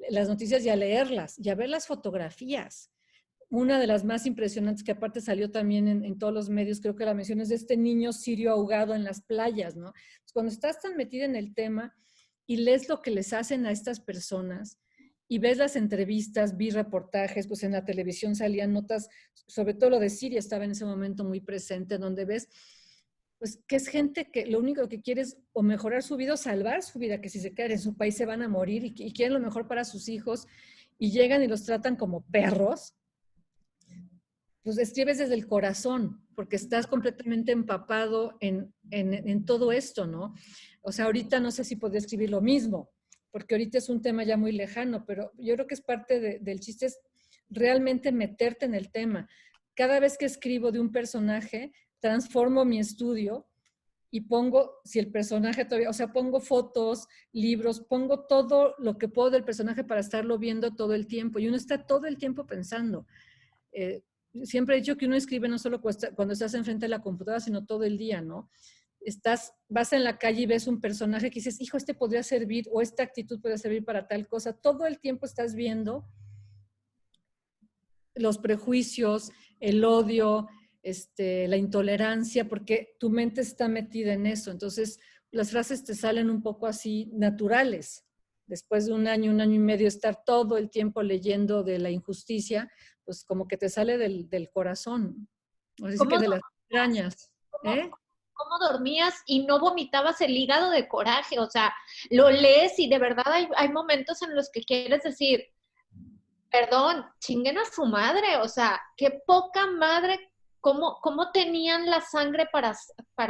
A: las noticias y a leerlas y a ver las fotografías. Una de las más impresionantes que aparte salió también en todos los medios, creo que la mención es de este niño sirio ahogado en las playas, ¿no? Pues cuando estás tan metida en el tema y lees lo que les hacen a estas personas y ves las entrevistas, vi reportajes, pues en la televisión salían notas, sobre todo lo de Siria estaba en ese momento muy presente, donde ves pues que es gente que lo único que quiere es o mejorar su vida o salvar su vida, que si se quedan en su país se van a morir y quieren lo mejor para sus hijos y llegan y los tratan como perros. Pues escribes desde el corazón, porque estás completamente empapado en todo esto, ¿no? O sea, ahorita no sé si podría escribir lo mismo, porque ahorita es un tema ya muy lejano, pero yo creo que es parte del chiste, es realmente meterte en el tema. Cada vez que escribo de un personaje, transformo mi estudio y pongo, si el personaje todavía, o sea, pongo fotos, libros, pongo todo lo que puedo del personaje para estarlo viendo todo el tiempo. Y uno está todo el tiempo pensando. Siempre he dicho que uno escribe no solo cuando estás enfrente de la computadora, sino todo el día, ¿no? Vas en la calle y ves un personaje que dices, hijo, este podría servir, o esta actitud podría servir para tal cosa. Todo el tiempo estás viendo los prejuicios, el odio, la intolerancia, porque tu mente está metida en eso. Entonces, las frases te salen un poco así naturales. Después de un año y medio estar todo el tiempo leyendo de la injusticia, pues como que te sale del corazón. Así que de las entrañas.
E: ¿Cómo dormías y no vomitabas el hígado de coraje? O sea, lo lees y de verdad hay momentos en los que quieres decir, perdón, chinguen a su madre, o sea, qué poca madre, cómo tenían la sangre para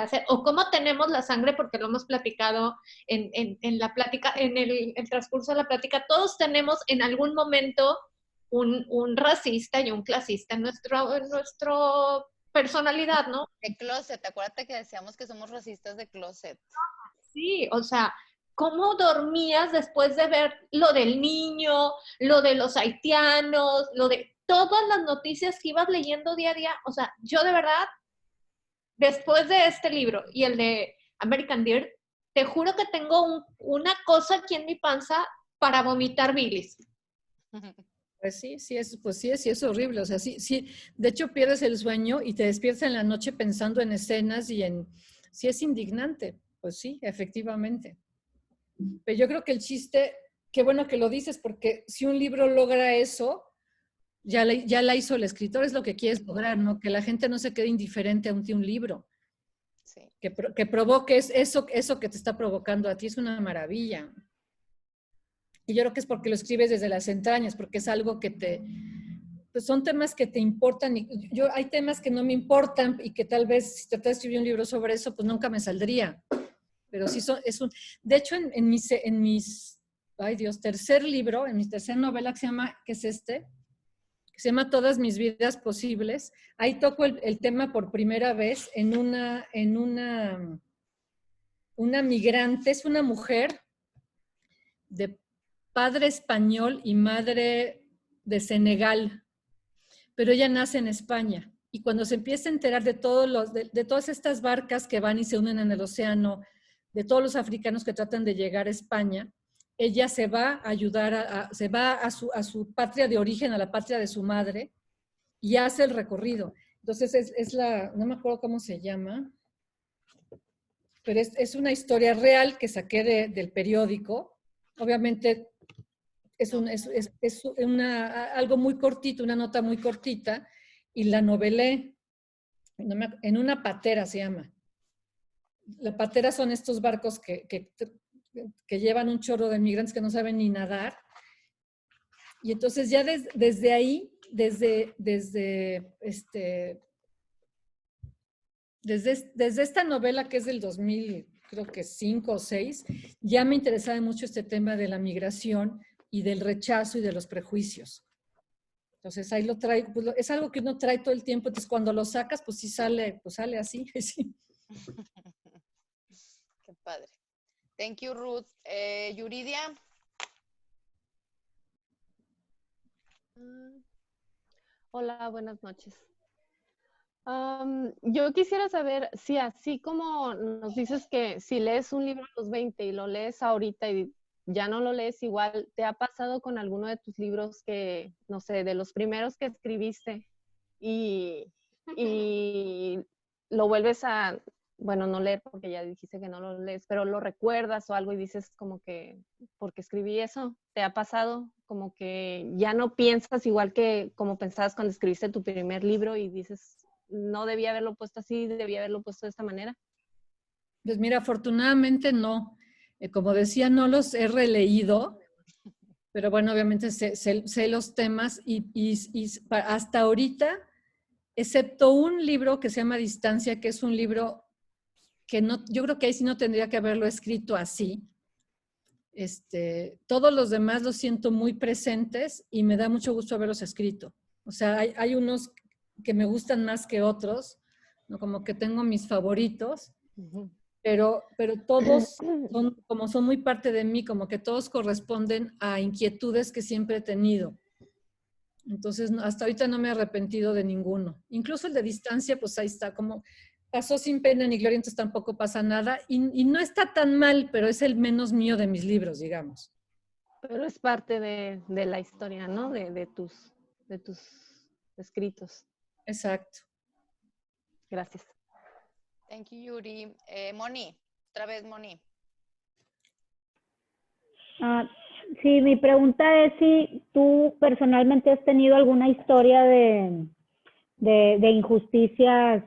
E: hacer, o cómo tenemos la sangre, porque lo hemos platicado en la plática, en el transcurso de la plática, todos tenemos en algún momento un racista y un clasista en nuestro personalidad, ¿no?
B: De closet, acuérdate que decíamos que somos racistas de closet.
E: Sí, o sea, ¿cómo dormías después de ver lo del niño, lo de los haitianos, lo de todas las noticias que ibas leyendo día a día? O sea, yo de verdad, después de este libro y el de American Dirt, te juro que tengo una cosa aquí en mi panza para vomitar bilis.
A: Pues sí, sí es horrible. O sea, sí, de hecho pierdes el sueño y te despiertas en la noche pensando en escenas sí es indignante. Pues sí, efectivamente. Pero yo creo que el chiste, qué bueno que lo dices, porque si un libro logra eso, ya la hizo el escritor, es lo que quieres lograr, ¿no? Que la gente no se quede indiferente ante un libro.
B: Sí.
A: Que provoques eso que te está provocando a ti, es una maravilla. Y yo creo que es porque lo escribes desde las entrañas, porque es algo que pues son temas que te importan. Hay temas que no me importan y que tal vez si tratara de escribir un libro sobre eso, pues nunca me saldría. Pero sí de hecho, en mis, ay Dios, tercer libro, en mi tercera novela que es este, que se llama Todas mis vidas posibles, ahí toco el tema por primera vez en una migrante, es una mujer de padre español y madre de Senegal, pero ella nace en España. Y cuando se empieza a enterar de todas estas barcas que van y se unen en el océano, de todos los africanos que tratan de llegar a España, ella se va a ayudar, se va a su patria de origen, a la patria de su madre, y hace el recorrido. Entonces no me acuerdo cómo se llama, pero es una historia real que saqué del periódico. Obviamente es algo muy cortito, una nota muy cortita, y la novelé en una patera, se llama. La patera son estos barcos que llevan un chorro de migrantes que no saben ni nadar. Y entonces ya desde ahí, desde esta novela que es del 2000, creo que 5 o 6, ya me interesaba mucho este tema de la migración y del rechazo y de los prejuicios. Entonces ahí lo traigo, pues es algo que uno trae todo el tiempo, entonces cuando lo sacas, pues sí sale así. Sí.
B: Qué padre. Thank you, Ruth. Yuridia.
F: Hola, buenas noches. Yo quisiera saber si así como nos dices que si lees un libro a los 20 y lo lees ahorita y ya no lo lees igual, ¿te ha pasado con alguno de tus libros que, no sé, de los primeros que escribiste y lo vuelves a, bueno, no leer porque ya dijiste que no lo lees, pero lo recuerdas o algo y dices como que, ¿por qué escribí eso? ¿Te ha pasado como que ya no piensas igual que como pensabas cuando escribiste tu primer libro y dices, no debía haberlo puesto así, debía haberlo puesto de esta manera?
A: Pues mira, afortunadamente no. Como decía, no los he releído, pero bueno, obviamente sé los temas y hasta ahorita, excepto un libro que se llama Distancia, que es un libro que no, yo creo que ahí sí no tendría que haberlo escrito así. Todos los demás los siento muy presentes y me da mucho gusto haberlos escrito. O sea, hay unos que me gustan más que otros, ¿no? Como que tengo mis favoritos, pero todos son muy parte de mí, como que todos corresponden a inquietudes que siempre he tenido. Entonces, hasta ahorita no me he arrepentido de ninguno. Incluso el de Distancia, pues ahí está, como pasó sin pena ni gloria, entonces tampoco pasa nada. Y no está tan mal, pero es el menos mío de mis libros, digamos.
F: Pero es parte de la historia, ¿no? De tus escritos.
A: Exacto.
F: Gracias.
B: Thank you, Yuri. Moni, otra vez Moni.
D: Sí, mi pregunta es si tú personalmente has tenido alguna historia de injusticias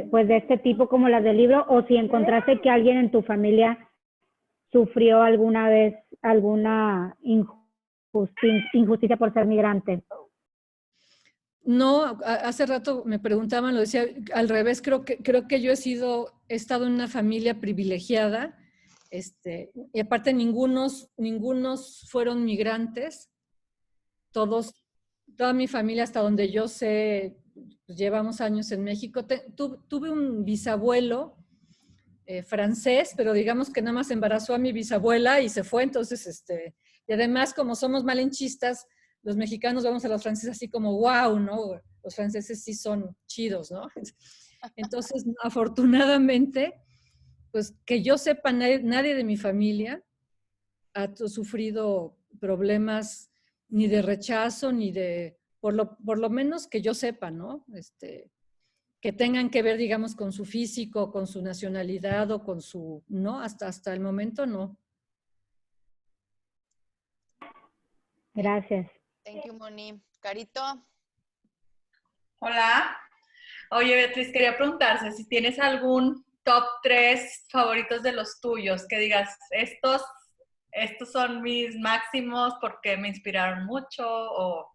D: pues de este tipo como las del libro, o si encontraste que alguien en tu familia sufrió alguna vez alguna injusticia por ser migrante.
A: No, hace rato me preguntaban, lo decía al revés, creo que yo he estado en una familia privilegiada, y aparte ningunos fueron migrantes, toda mi familia hasta donde yo sé, pues llevamos años en México. Tuve un bisabuelo francés, pero digamos que nada más embarazó a mi bisabuela y se fue, entonces, y además como somos malinchistas, los mexicanos vemos a los franceses así como, wow, ¿no? Los franceses sí son chidos, ¿no? Entonces, afortunadamente, pues que yo sepa, nadie de mi familia ha sufrido problemas ni de rechazo, ni de, por lo menos que yo sepa, ¿no? Que tengan que ver, digamos, con su físico, con su nacionalidad o con su, no, hasta el momento no.
D: Gracias.
B: Thank you, Moni. Carito.
G: Hola. Oye, Beatriz, quería preguntarte si tienes algún top 3 favoritos de los tuyos, que digas, estos son mis máximos porque me inspiraron mucho o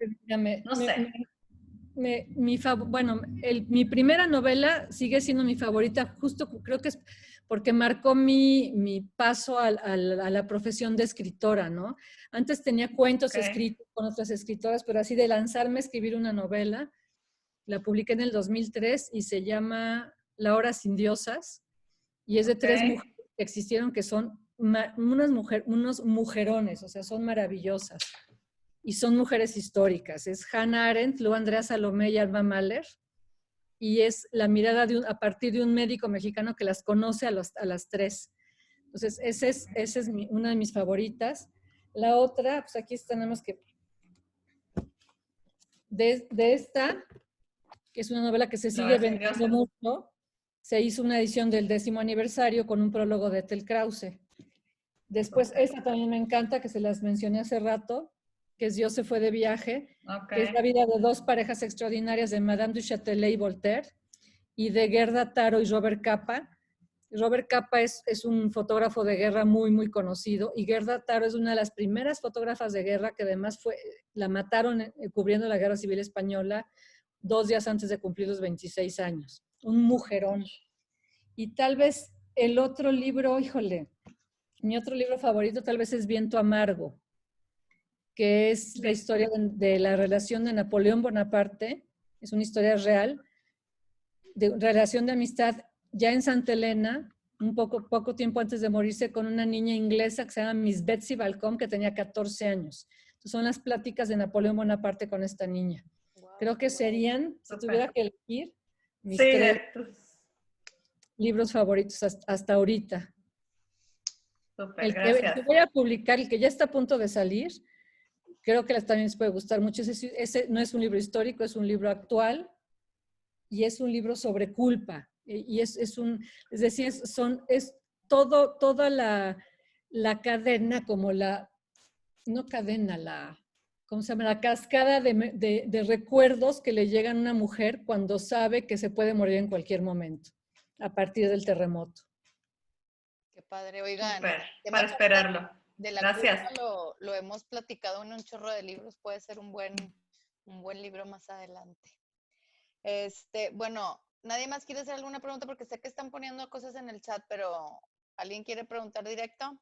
G: no sé.
A: Bueno, mi primera novela sigue siendo mi favorita, justo creo que es porque marcó mi paso a la profesión de escritora, ¿no? Antes tenía cuentos escritos con otras escritoras, pero así de lanzarme a escribir una novela, la publiqué en el 2003 y se llama La hora sin diosas, y es de 3 mujeres que existieron que son unos mujerones, o sea, son maravillosas. Y son mujeres históricas. Es Hannah Arendt, luego Andrea Salomé y Alma Mahler. Y es la mirada a partir de un médico mexicano que las conoce a las 3. Entonces, esa es una de mis favoritas. La otra, pues aquí está nada más que... De esta, que es una novela que se sigue vendiendo mucho, se hizo una edición del 10º aniversario con un prólogo de Ethel Krause. Después, esta también me encanta, que se las mencioné hace rato, que es Dios se fue de viaje, que es la vida de 2 parejas extraordinarias de Madame du Châtelet y Voltaire, y de Gerda Taro y Robert Capa. Robert Capa es un fotógrafo de guerra muy, muy conocido, y Gerda Taro es una de las primeras fotógrafas de guerra que además la mataron cubriendo la Guerra Civil Española 2 días antes de cumplir los 26 años. Un mujerón. Y tal vez el otro libro, híjole, mi otro libro favorito tal vez es Viento Amargo, que es la historia de la relación de Napoleón Bonaparte, es una historia real, de relación de amistad ya en Santa Elena, poco tiempo antes de morirse, con una niña inglesa que se llama Miss Betsy Balcom, que tenía 14 años. Entonces, son las pláticas de Napoleón Bonaparte con esta niña. Wow, creo que serían, si tuviera que elegir, mis 3 libros favoritos hasta ahorita.
G: Súper, gracias.
A: El que voy a publicar, el que ya está a punto de salir, creo que también les puede gustar mucho. Ese no es un libro histórico, es un libro actual y es un libro sobre culpa. Y es decir, es toda la cadena, como no cadena, ¿cómo se llama? La cascada de recuerdos que le llegan a una mujer cuando sabe que se puede morir en cualquier momento, a partir del terremoto.
B: Qué padre, oigan.
G: Super, para esperarlo.
B: De la
G: Gracias.
B: Culpa lo hemos platicado en un chorro de libros, puede ser un buen libro más adelante. Bueno, nadie más quiere hacer alguna pregunta porque sé que están poniendo cosas en el chat, pero ¿alguien quiere preguntar directo?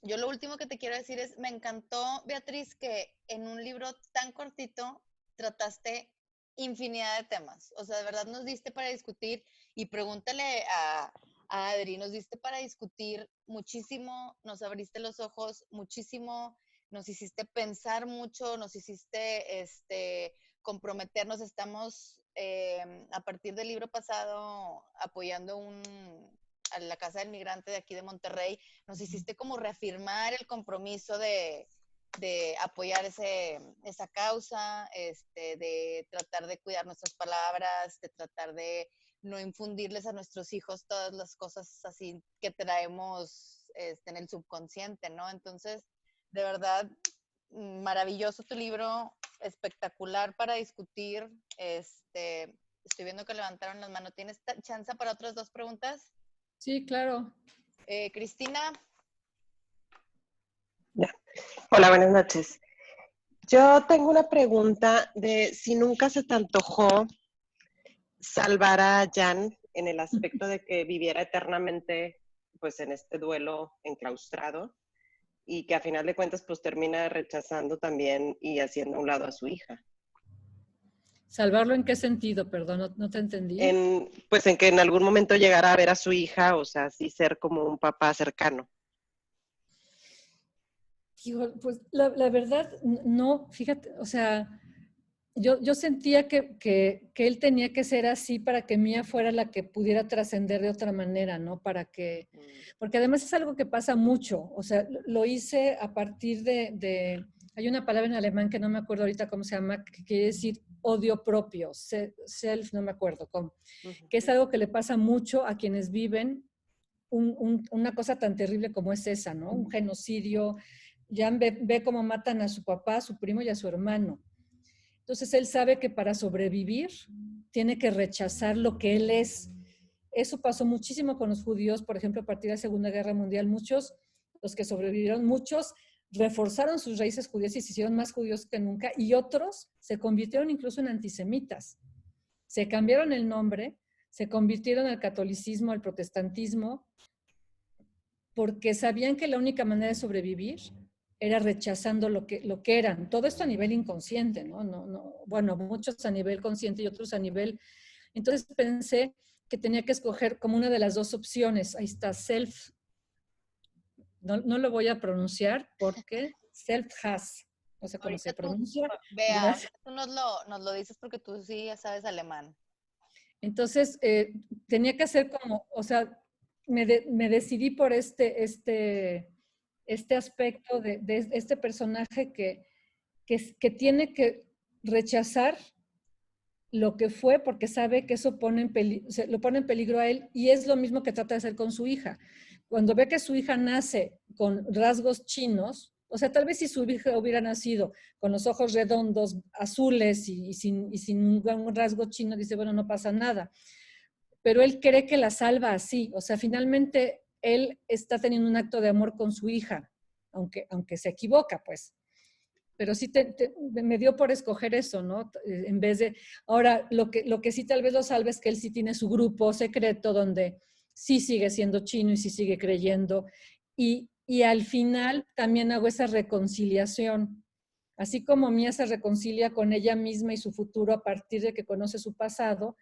B: Yo lo último que te quiero decir es, me encantó, Beatriz, que en un libro tan cortito trataste infinidad de temas. O sea, de verdad nos diste para discutir, y pregúntale a Adri, nos diste para discutir muchísimo, nos abriste los ojos muchísimo, nos hiciste pensar mucho, nos hiciste comprometernos. Estamos a partir del libro pasado apoyando a la Casa del Migrante de aquí de Monterrey. Nos hiciste como reafirmar el compromiso de apoyar esa causa, de tratar de cuidar nuestras palabras, de tratar de no infundirles a nuestros hijos todas las cosas así que traemos en el subconsciente, ¿no? Entonces, de verdad, maravilloso tu libro, espectacular para discutir. Estoy viendo que levantaron las manos. ¿Tienes chance para otras 2 preguntas?
A: Sí, claro.
B: Cristina.
H: Ya. Hola, buenas noches. Yo tengo una pregunta de si nunca se te antojó salvar a Jan en el aspecto de que viviera eternamente pues en este duelo enclaustrado y que a final de cuentas pues termina rechazando también y haciendo a un lado a su hija.
A: ¿Salvarlo en qué sentido? Perdón, no te entendí.
H: Pues en que en algún momento llegara a ver a su hija, o sea, sí ser como un papá cercano.
A: Digo, pues la verdad, no, fíjate, o sea, yo sentía que él tenía que ser así para que Mía fuera la que pudiera trascender de otra manera, ¿no? Porque además es algo que pasa mucho, o sea, lo hice a partir hay una palabra en alemán que no me acuerdo ahorita cómo se llama, que quiere decir odio propio, self, no me acuerdo cómo, que es algo que le pasa mucho a quienes viven una cosa tan terrible como es esa, ¿no? Un genocidio. Jan ve cómo matan a su papá, a su primo y a su hermano. Entonces él sabe que para sobrevivir tiene que rechazar lo que él es. Eso pasó muchísimo con los judíos, por ejemplo, a partir de la Segunda Guerra Mundial. Muchos, los que sobrevivieron, muchos reforzaron sus raíces judías y se hicieron más judíos que nunca, y otros se convirtieron incluso en antisemitas. Se cambiaron el nombre, se convirtieron al catolicismo, al protestantismo, porque sabían que la única manera de sobrevivir era rechazando lo que eran. Todo esto a nivel inconsciente, ¿no? Bueno, muchos a nivel consciente y otros a nivel... Entonces pensé que tenía que escoger como una de las dos opciones. Ahí está, self. No lo voy a pronunciar porque self-has. No sé cómo se pronuncia.
B: Vea, tú nos lo dices porque tú sí ya sabes alemán.
A: Entonces, tenía que hacer como, o sea, me decidí por este aspecto de este personaje que tiene que rechazar lo que fue porque sabe que eso lo pone en peligro a él, y es lo mismo que trata de hacer con su hija. Cuando ve que su hija nace con rasgos chinos, o sea, tal vez si su hija hubiera nacido con los ojos redondos, azules y sin un rasgo chino, dice, bueno, no pasa nada. Pero él cree que la salva así. O sea, finalmente él está teniendo un acto de amor con su hija, aunque se equivoca, pues. Pero sí me dio por escoger eso, ¿no? En vez de... Ahora, lo que sí tal vez lo salve es que él sí tiene su grupo secreto donde sí sigue siendo chino y sí sigue creyendo. Y al final también hago esa reconciliación. Así como Mía se reconcilia con ella misma y su futuro a partir de que conoce su pasado,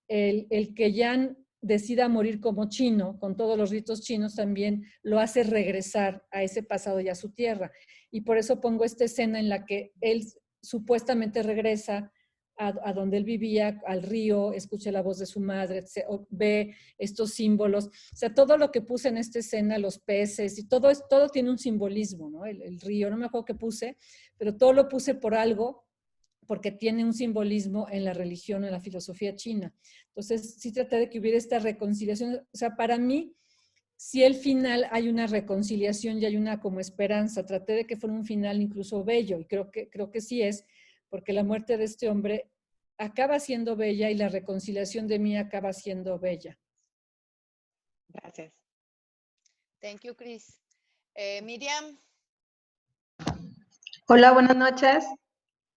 A: el que Jan decida morir como chino, con todos los ritos chinos, también lo hace regresar a ese pasado y a su tierra. Y por eso pongo esta escena en la que él supuestamente regresa a donde él vivía, al río, escucha la voz de su madre, ve estos símbolos. O sea, todo lo que puse en esta escena, los peces, y todo tiene un simbolismo, ¿no? El río, no me acuerdo qué puse, pero todo lo puse por algo, porque tiene un simbolismo en la religión, en la filosofía china. Entonces, sí traté de que hubiera esta reconciliación. O sea, para mí, si al final hay una reconciliación y hay una como esperanza, traté de que fuera un final incluso bello, y creo que sí es, porque la muerte de este hombre acaba siendo bella y la reconciliación de Mía acaba siendo bella.
H: Gracias.
B: Thank you, Chris. Miriam.
I: Hola, buenas noches.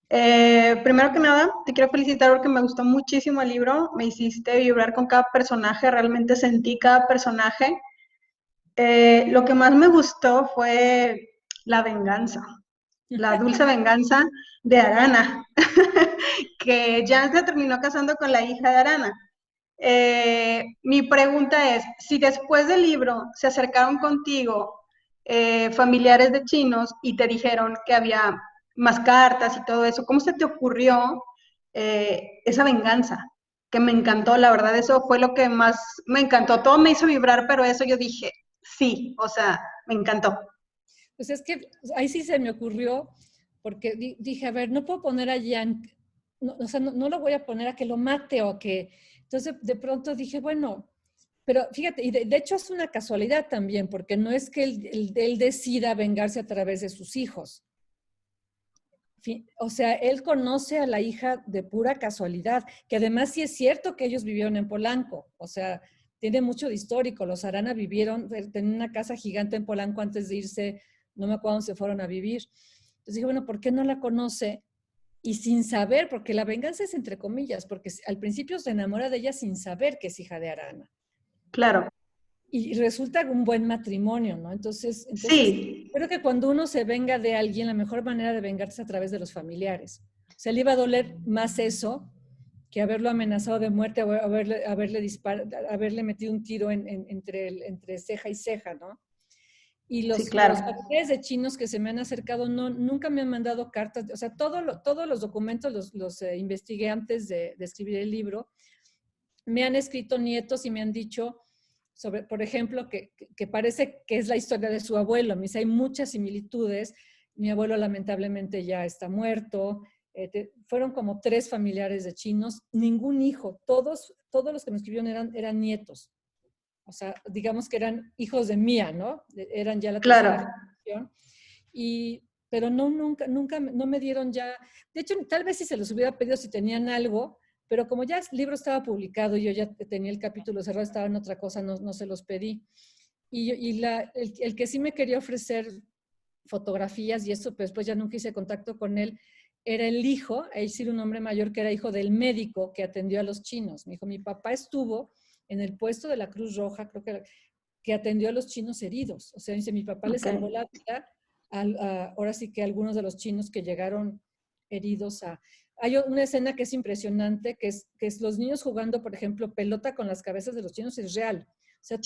I: Primero que nada, te quiero felicitar porque me gustó muchísimo el libro. Me hiciste vibrar con cada personaje, realmente sentí cada personaje. Lo que más me gustó fue la venganza, la dulce venganza de Arana, que Jan se terminó casando con la hija de Arana. Mi pregunta es, si después del libro se acercaron contigo familiares de chinos y te dijeron que había más cartas y todo eso, ¿cómo se te ocurrió esa venganza? Que me encantó, la verdad, eso fue lo que más me encantó. Todo me hizo vibrar, pero eso yo dije, sí, o sea, me encantó.
A: Pues es que ahí sí se me ocurrió, porque dije, a ver, no puedo poner a Jan, o sea, no lo voy a poner a que lo mate o que... Entonces, de pronto dije, bueno, pero fíjate, y de hecho es una casualidad también, porque no es que él decida vengarse a través de sus hijos. O sea, él conoce a la hija de pura casualidad, que además sí es cierto que ellos vivieron en Polanco, o sea, tiene mucho de histórico. Los Arana tenían una casa gigante en Polanco antes de irse, no me acuerdo dónde se fueron a vivir. Entonces dije, bueno, ¿por qué no la conoce? Y sin saber, porque la venganza es entre comillas, porque al principio se enamora de ella sin saber que es hija de Arana.
I: Claro.
A: Y resulta un buen matrimonio, ¿no? Entonces
I: sí.
A: Creo que cuando uno se venga de alguien, la mejor manera de vengarse es a través de los familiares. sea, le iba a doler más eso que haberlo amenazado de muerte o haberle metido un tiro entre ceja y ceja, ¿no? Y
I: Sí, claro.
A: los familiares de chinos que se me han acercado nunca me han mandado cartas. O sea, todos los documentos los investigué antes de escribir el libro. Me han escrito nietos y me han dicho, sobre, por ejemplo, que parece que es la historia de su abuelo. Me dice, hay muchas similitudes. Mi abuelo lamentablemente ya está muerto. Fueron como 3 familiares de chinos, ningún hijo. Todos los que me escribieron eran nietos. O sea, digamos que eran hijos de Mía, ¿no? Eran ya la tercera generación. Pero nunca no me dieron ya. De hecho, tal vez si se los hubiera pedido si tenían algo, pero como ya el libro estaba publicado y yo ya tenía el capítulo cerrado, estaba en otra cosa, no se los pedí. El que sí me quería ofrecer fotografías y eso, pero después ya nunca hice contacto con él, era el hijo, es decir, un hombre mayor que era hijo del médico que atendió a los chinos. Me dijo, mi papá estuvo en el puesto de la Cruz Roja, creo que atendió a los chinos heridos. O sea, dice, mi papá le salvó la vida ahora sí que a algunos de los chinos que llegaron heridos Hay una escena que es impresionante, que es los niños jugando, por ejemplo, pelota con las cabezas de los chinos, es real. O sea,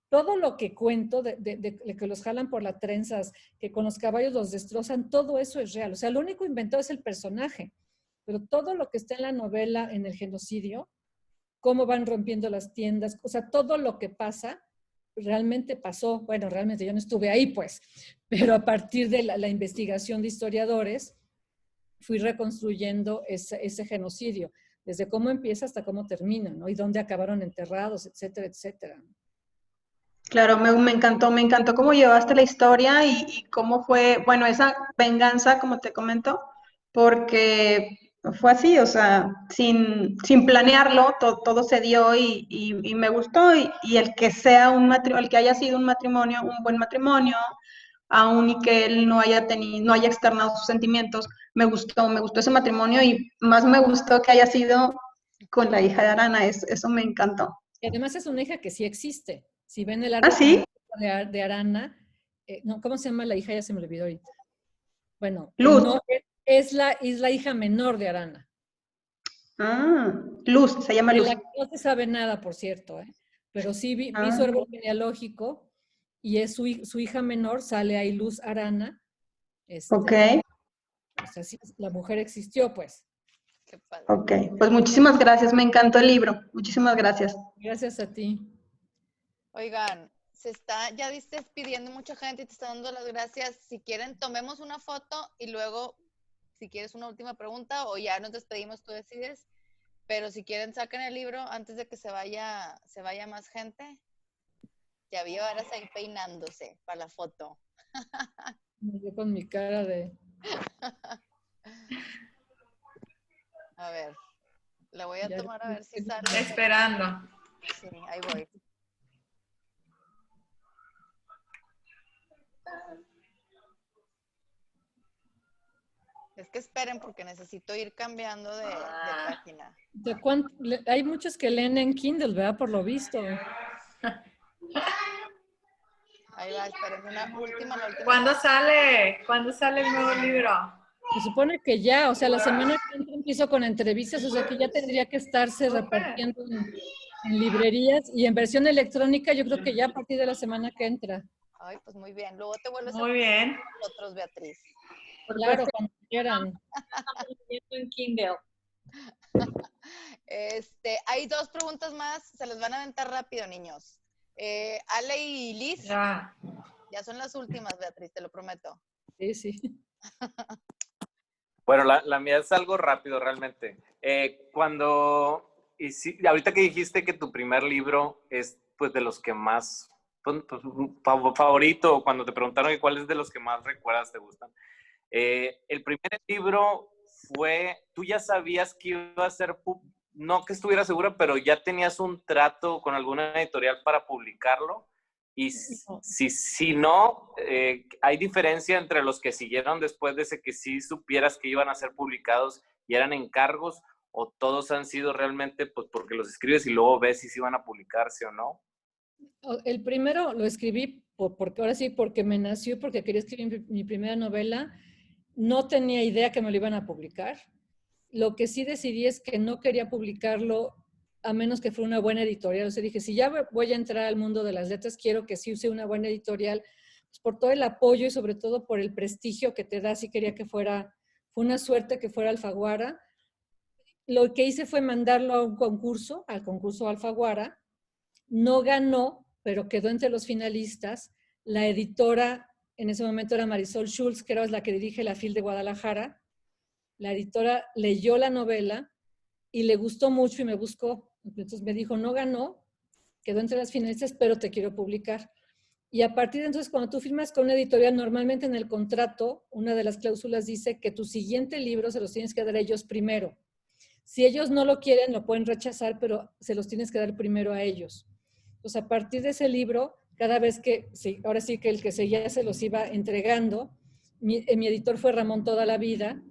A: todo lo que cuento, de que los jalan por las trenzas, que con los caballos los destrozan, todo eso es real. O sea, lo único inventado es el personaje, pero todo lo que está en la novela, en el genocidio, cómo van rompiendo las tiendas, o sea, todo lo que pasa, realmente pasó. Bueno, realmente yo no estuve ahí, pues, pero a partir de la investigación de historiadores, fui reconstruyendo ese genocidio, desde cómo empieza hasta cómo termina, ¿no? Y dónde acabaron enterrados, etcétera, etcétera.
I: Claro, me encantó cómo llevaste la historia y cómo fue, bueno, esa venganza, como te comento, porque fue así, o sea, sin planearlo, todo se dio y me gustó, y el que sea el que haya sido un matrimonio, un buen matrimonio, aun y que él no haya externado sus sentimientos, me gustó ese matrimonio y más me gustó que haya sido con la hija de Arana, eso me encantó.
A: Y además es una hija que sí existe. Si ven el árbol de Arana, no, ¿cómo se llama la hija? Ya se me olvidó ahorita. Bueno,
I: Luz.
A: No, es la hija menor de Arana.
I: Luz, se llama Luz.
A: No se sabe nada, por cierto, pero sí vi su árbol genealógico y es su hija menor, sale ahí Luz Arana.
I: Ok.
A: O sea, sí, la mujer existió, pues.
B: Qué padre.
I: Ok, pues muchísimas gracias, me encantó el libro. Muchísimas gracias.
A: Gracias a ti.
B: Oigan, se está ya despidiendo mucha gente y te está dando las gracias. Si quieren, tomemos una foto y luego, si quieres una última pregunta o ya nos despedimos, tú decides. Pero si quieren, saquen el libro antes de que se vaya más gente. Ya vi a Varas ahí peinándose para la foto.
A: Yo con mi cara de...
B: A ver, la voy a tomar a ver si sale.
G: Esperando.
B: Sí, ahí voy. Es que esperen porque necesito ir cambiando de página.
A: Hay muchos que leen en Kindle, ¿verdad? Por lo visto.
B: Ahí va, esperen, la última.
G: ¿Cuándo sale el nuevo libro?
A: Se supone que ya, o sea, la semana que entra empiezo con entrevistas, o sea que ya tendría que estarse repartiendo en librerías y en versión electrónica, yo creo que ya a partir de la semana que entra.
B: Ay, pues muy bien. Luego te vuelves
G: muy bien.
B: Nosotros, Beatriz.
A: Claro, cuando quieran.
G: En Kindle.
B: Hay 2 preguntas más, se las van a aventar rápido, niños. Ale y Liz.
G: Ya
B: son las últimas, Beatriz, te lo prometo.
A: Sí.
C: Bueno, la mía es algo rápido realmente. Ahorita que dijiste que tu primer libro es pues de los que más favorito, cuando te preguntaron que cuál es de los que más recuerdas, te gustan. El primer libro tú ya sabías que iba a ser, no que estuviera segura, pero ya tenías un trato con alguna editorial para publicarlo. Y si no, hay diferencia entre los que siguieron después de ese que sí supieras que iban a ser publicados y eran encargos, o todos han sido realmente pues porque los escribes y luego ves si se iban a publicarse o no.
A: El primero lo escribí porque ahora sí, porque me nació, porque quería escribir mi primera novela no tenía idea que me lo iban a publicar. Lo que sí decidí es que no quería publicarlo a menos que fuera una buena editorial. O sea, dije, si ya voy a entrar al mundo de las letras, quiero que sí use una buena editorial, pues por todo el apoyo y sobre todo por el prestigio que te da. Sí quería que fuera, fue una suerte que fuera Alfaguara. Lo que hice fue mandarlo a un concurso, al concurso Alfaguara. No ganó, pero quedó entre los finalistas. La editora en ese momento era Marisol Schultz, que era la que dirige la FIL de Guadalajara. La editora leyó la novela y le gustó mucho y me buscó. Entonces me dijo, no ganó, quedó entre las finalistas, pero te quiero publicar. Y a partir de entonces, cuando tú firmas con una editorial, normalmente en el contrato, una de las cláusulas dice que tu siguiente libro se los tienes que dar a ellos primero. Si ellos no lo quieren, lo pueden rechazar, pero se los tienes que dar primero a ellos. Entonces, a partir de ese libro, cada vez que, sí, ahora sí que el que seguía se los iba entregando, mi editor fue Ramón toda la vida,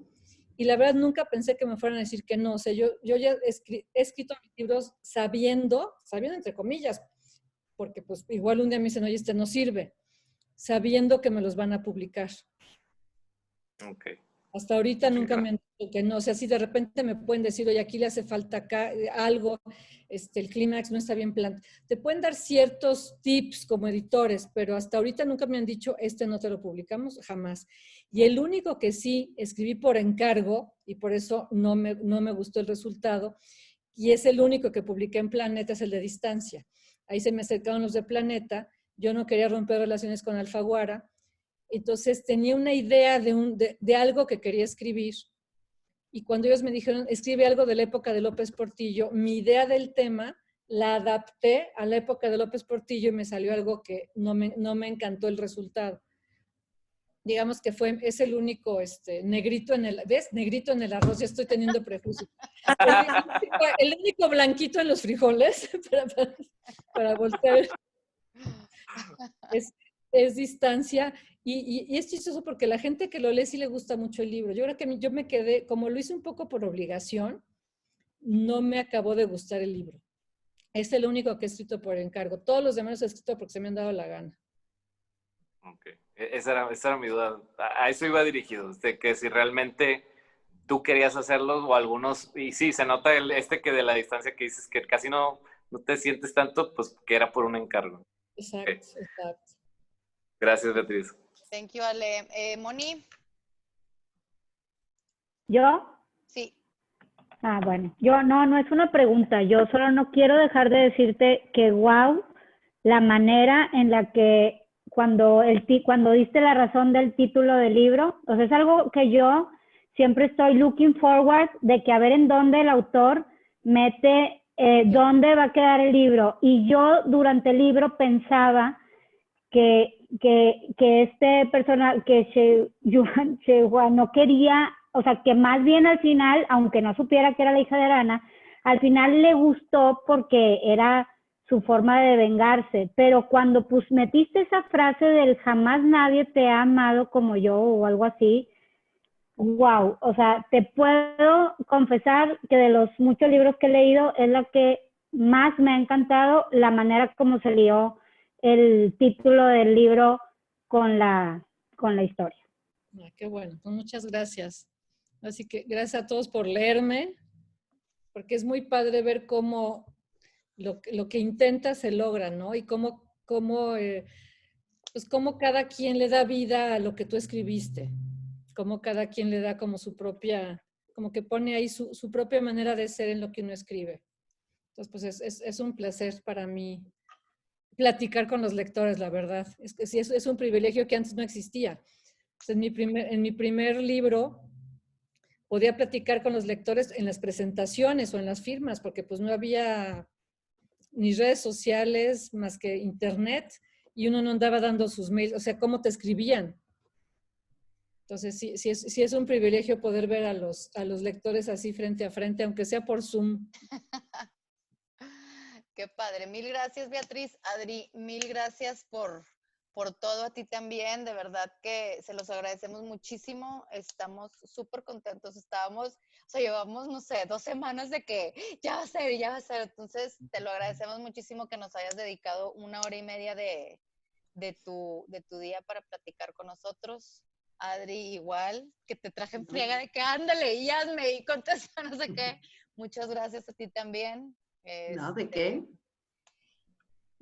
A: y la verdad nunca pensé que me fueran a decir que no. O sea, yo ya he escrito mis libros sabiendo entre comillas, porque pues igual un día me dicen, oye, este no sirve, sabiendo que me los van a publicar.
C: Ok.
A: Hasta ahorita nunca me han dicho que no. O sea, si de repente me pueden decir, oye, aquí le hace falta acá, algo, el clímax no está bien planteado. Te pueden dar ciertos tips como editores, pero hasta ahorita nunca me han dicho, no te lo publicamos, jamás. Y el único que sí escribí por encargo, y por eso no me gustó el resultado, y es el único que publiqué en Planeta, es el de Distancia. Ahí se me acercaron los de Planeta, yo no quería romper relaciones con Alfaguara, entonces tenía una idea de algo que quería escribir, y cuando ellos me dijeron, escribe algo de la época de López Portillo, mi idea del tema la adapté a la época de López Portillo y me salió algo que no me encantó el resultado. Digamos que es el único negrito en el, ¿ves? Negrito en el arroz, ya estoy teniendo prejuicio. El único blanquito en los frijoles, para voltear, es Distancia. Y es chistoso porque la gente que lo lee sí le gusta mucho el libro. Yo creo que yo me quedé, como lo hice un poco por obligación, no me acabó de gustar el libro. Es el único que he escrito por encargo. Todos los demás he escrito porque se me han dado la gana.
C: Ok, esa era mi duda. A eso iba dirigido, de que si realmente tú querías hacerlos o algunos, y sí, se nota que de la distancia que dices que casi no te sientes tanto, pues que era por un encargo.
A: Exacto,
C: Okay.
A: exacto.
C: Gracias, Beatriz.
B: Thank you, Ale. Moni.
D: ¿Yo?
B: Sí.
D: Bueno, no es una pregunta, yo solo no quiero dejar de decirte que wow, la manera en la que cuando diste la razón del título del libro, o sea, es algo que yo siempre estoy looking forward de que a ver en dónde el autor mete, dónde va a quedar el libro. Y yo durante el libro pensaba que este personaje, que Shehua no quería, o sea, que más bien al final, aunque no supiera que era la hija de Arana, al final le gustó porque era su forma de vengarse, pero cuando pues metiste esa frase del jamás nadie te ha amado como yo o algo así, wow, o sea, te puedo confesar que de los muchos libros que he leído es la que más me ha encantado la manera como se lió el título del libro con la historia.
A: Qué bueno, pues muchas gracias. Así que gracias a todos por leerme, porque es muy padre ver cómo lo que intenta se logra, ¿no? Y cómo cada quien le da vida a lo que tú escribiste, cómo cada quien le da como su propia, como que pone ahí su propia manera de ser en lo que uno escribe. Entonces, pues es un placer para mí platicar con los lectores, la verdad. Es que sí, es un privilegio que antes no existía. Pues en mi primer libro podía platicar con los lectores en las presentaciones o en las firmas, porque pues no había ni redes sociales más que internet y uno no andaba dando sus mails, o sea, cómo te escribían. Entonces, sí es un privilegio poder ver a los lectores así frente a frente, aunque sea por Zoom.
B: Qué padre. Mil gracias, Beatriz. Adri, mil gracias por todo, a ti también. De verdad que se los agradecemos muchísimo. Estamos súper contentos. Llevamos, no sé, 2 semanas de que ya va a ser. Entonces, te lo agradecemos muchísimo que nos hayas dedicado 1 hora y media de tu día para platicar con nosotros. Adri igual, que te traje en friega de que ándale y hazme y contesta no sé qué. Muchas gracias a ti también.
J: No, ¿de qué?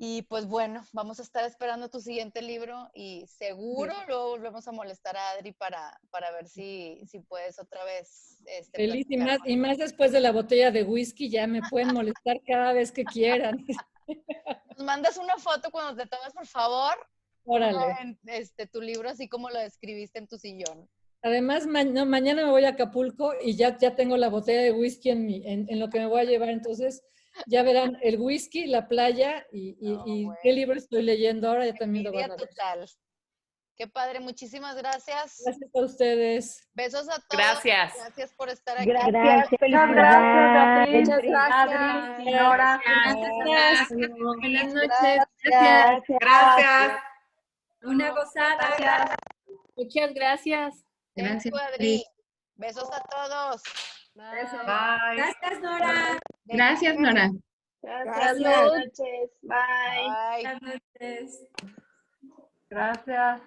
B: Y pues bueno, vamos a estar esperando tu siguiente libro y seguro luego volvemos a molestar a Adri para ver si puedes otra vez.
A: Feliz
B: platicar
A: y más después de la botella de whisky, ya me pueden molestar cada vez que quieran.
B: Nos mandas una foto cuando te tomes, por favor.
A: Órale.
B: Tu libro así como lo describiste en tu sillón.
A: Además, mañana me voy a Acapulco y ya tengo la botella de whisky en lo que me voy a llevar. Entonces, ya verán el whisky, la playa y
B: bueno.
A: qué libro estoy leyendo ahora. Ya también lo van a ver.
B: Total. Qué padre, muchísimas gracias.
A: Gracias a ustedes.
B: Besos a todos.
G: Gracias.
B: Gracias por estar aquí.
D: Gracias.
I: Muchas gracias, Beatriz.
A: Muchas gracias.
I: Adri, Nora.
A: Gracias.
K: Buenas noches. Gracias.
G: Gracias.
K: Una gozada.
I: Gracias.
K: Muchas gracias.
B: Thank you, Adri. Besos a todos.
G: Bye.
K: Gracias, Nora.
J: Gracias, Nora.
F: Gracias. Buenas noches. Bye.
B: Bye.
K: Buenas noches.
I: Gracias.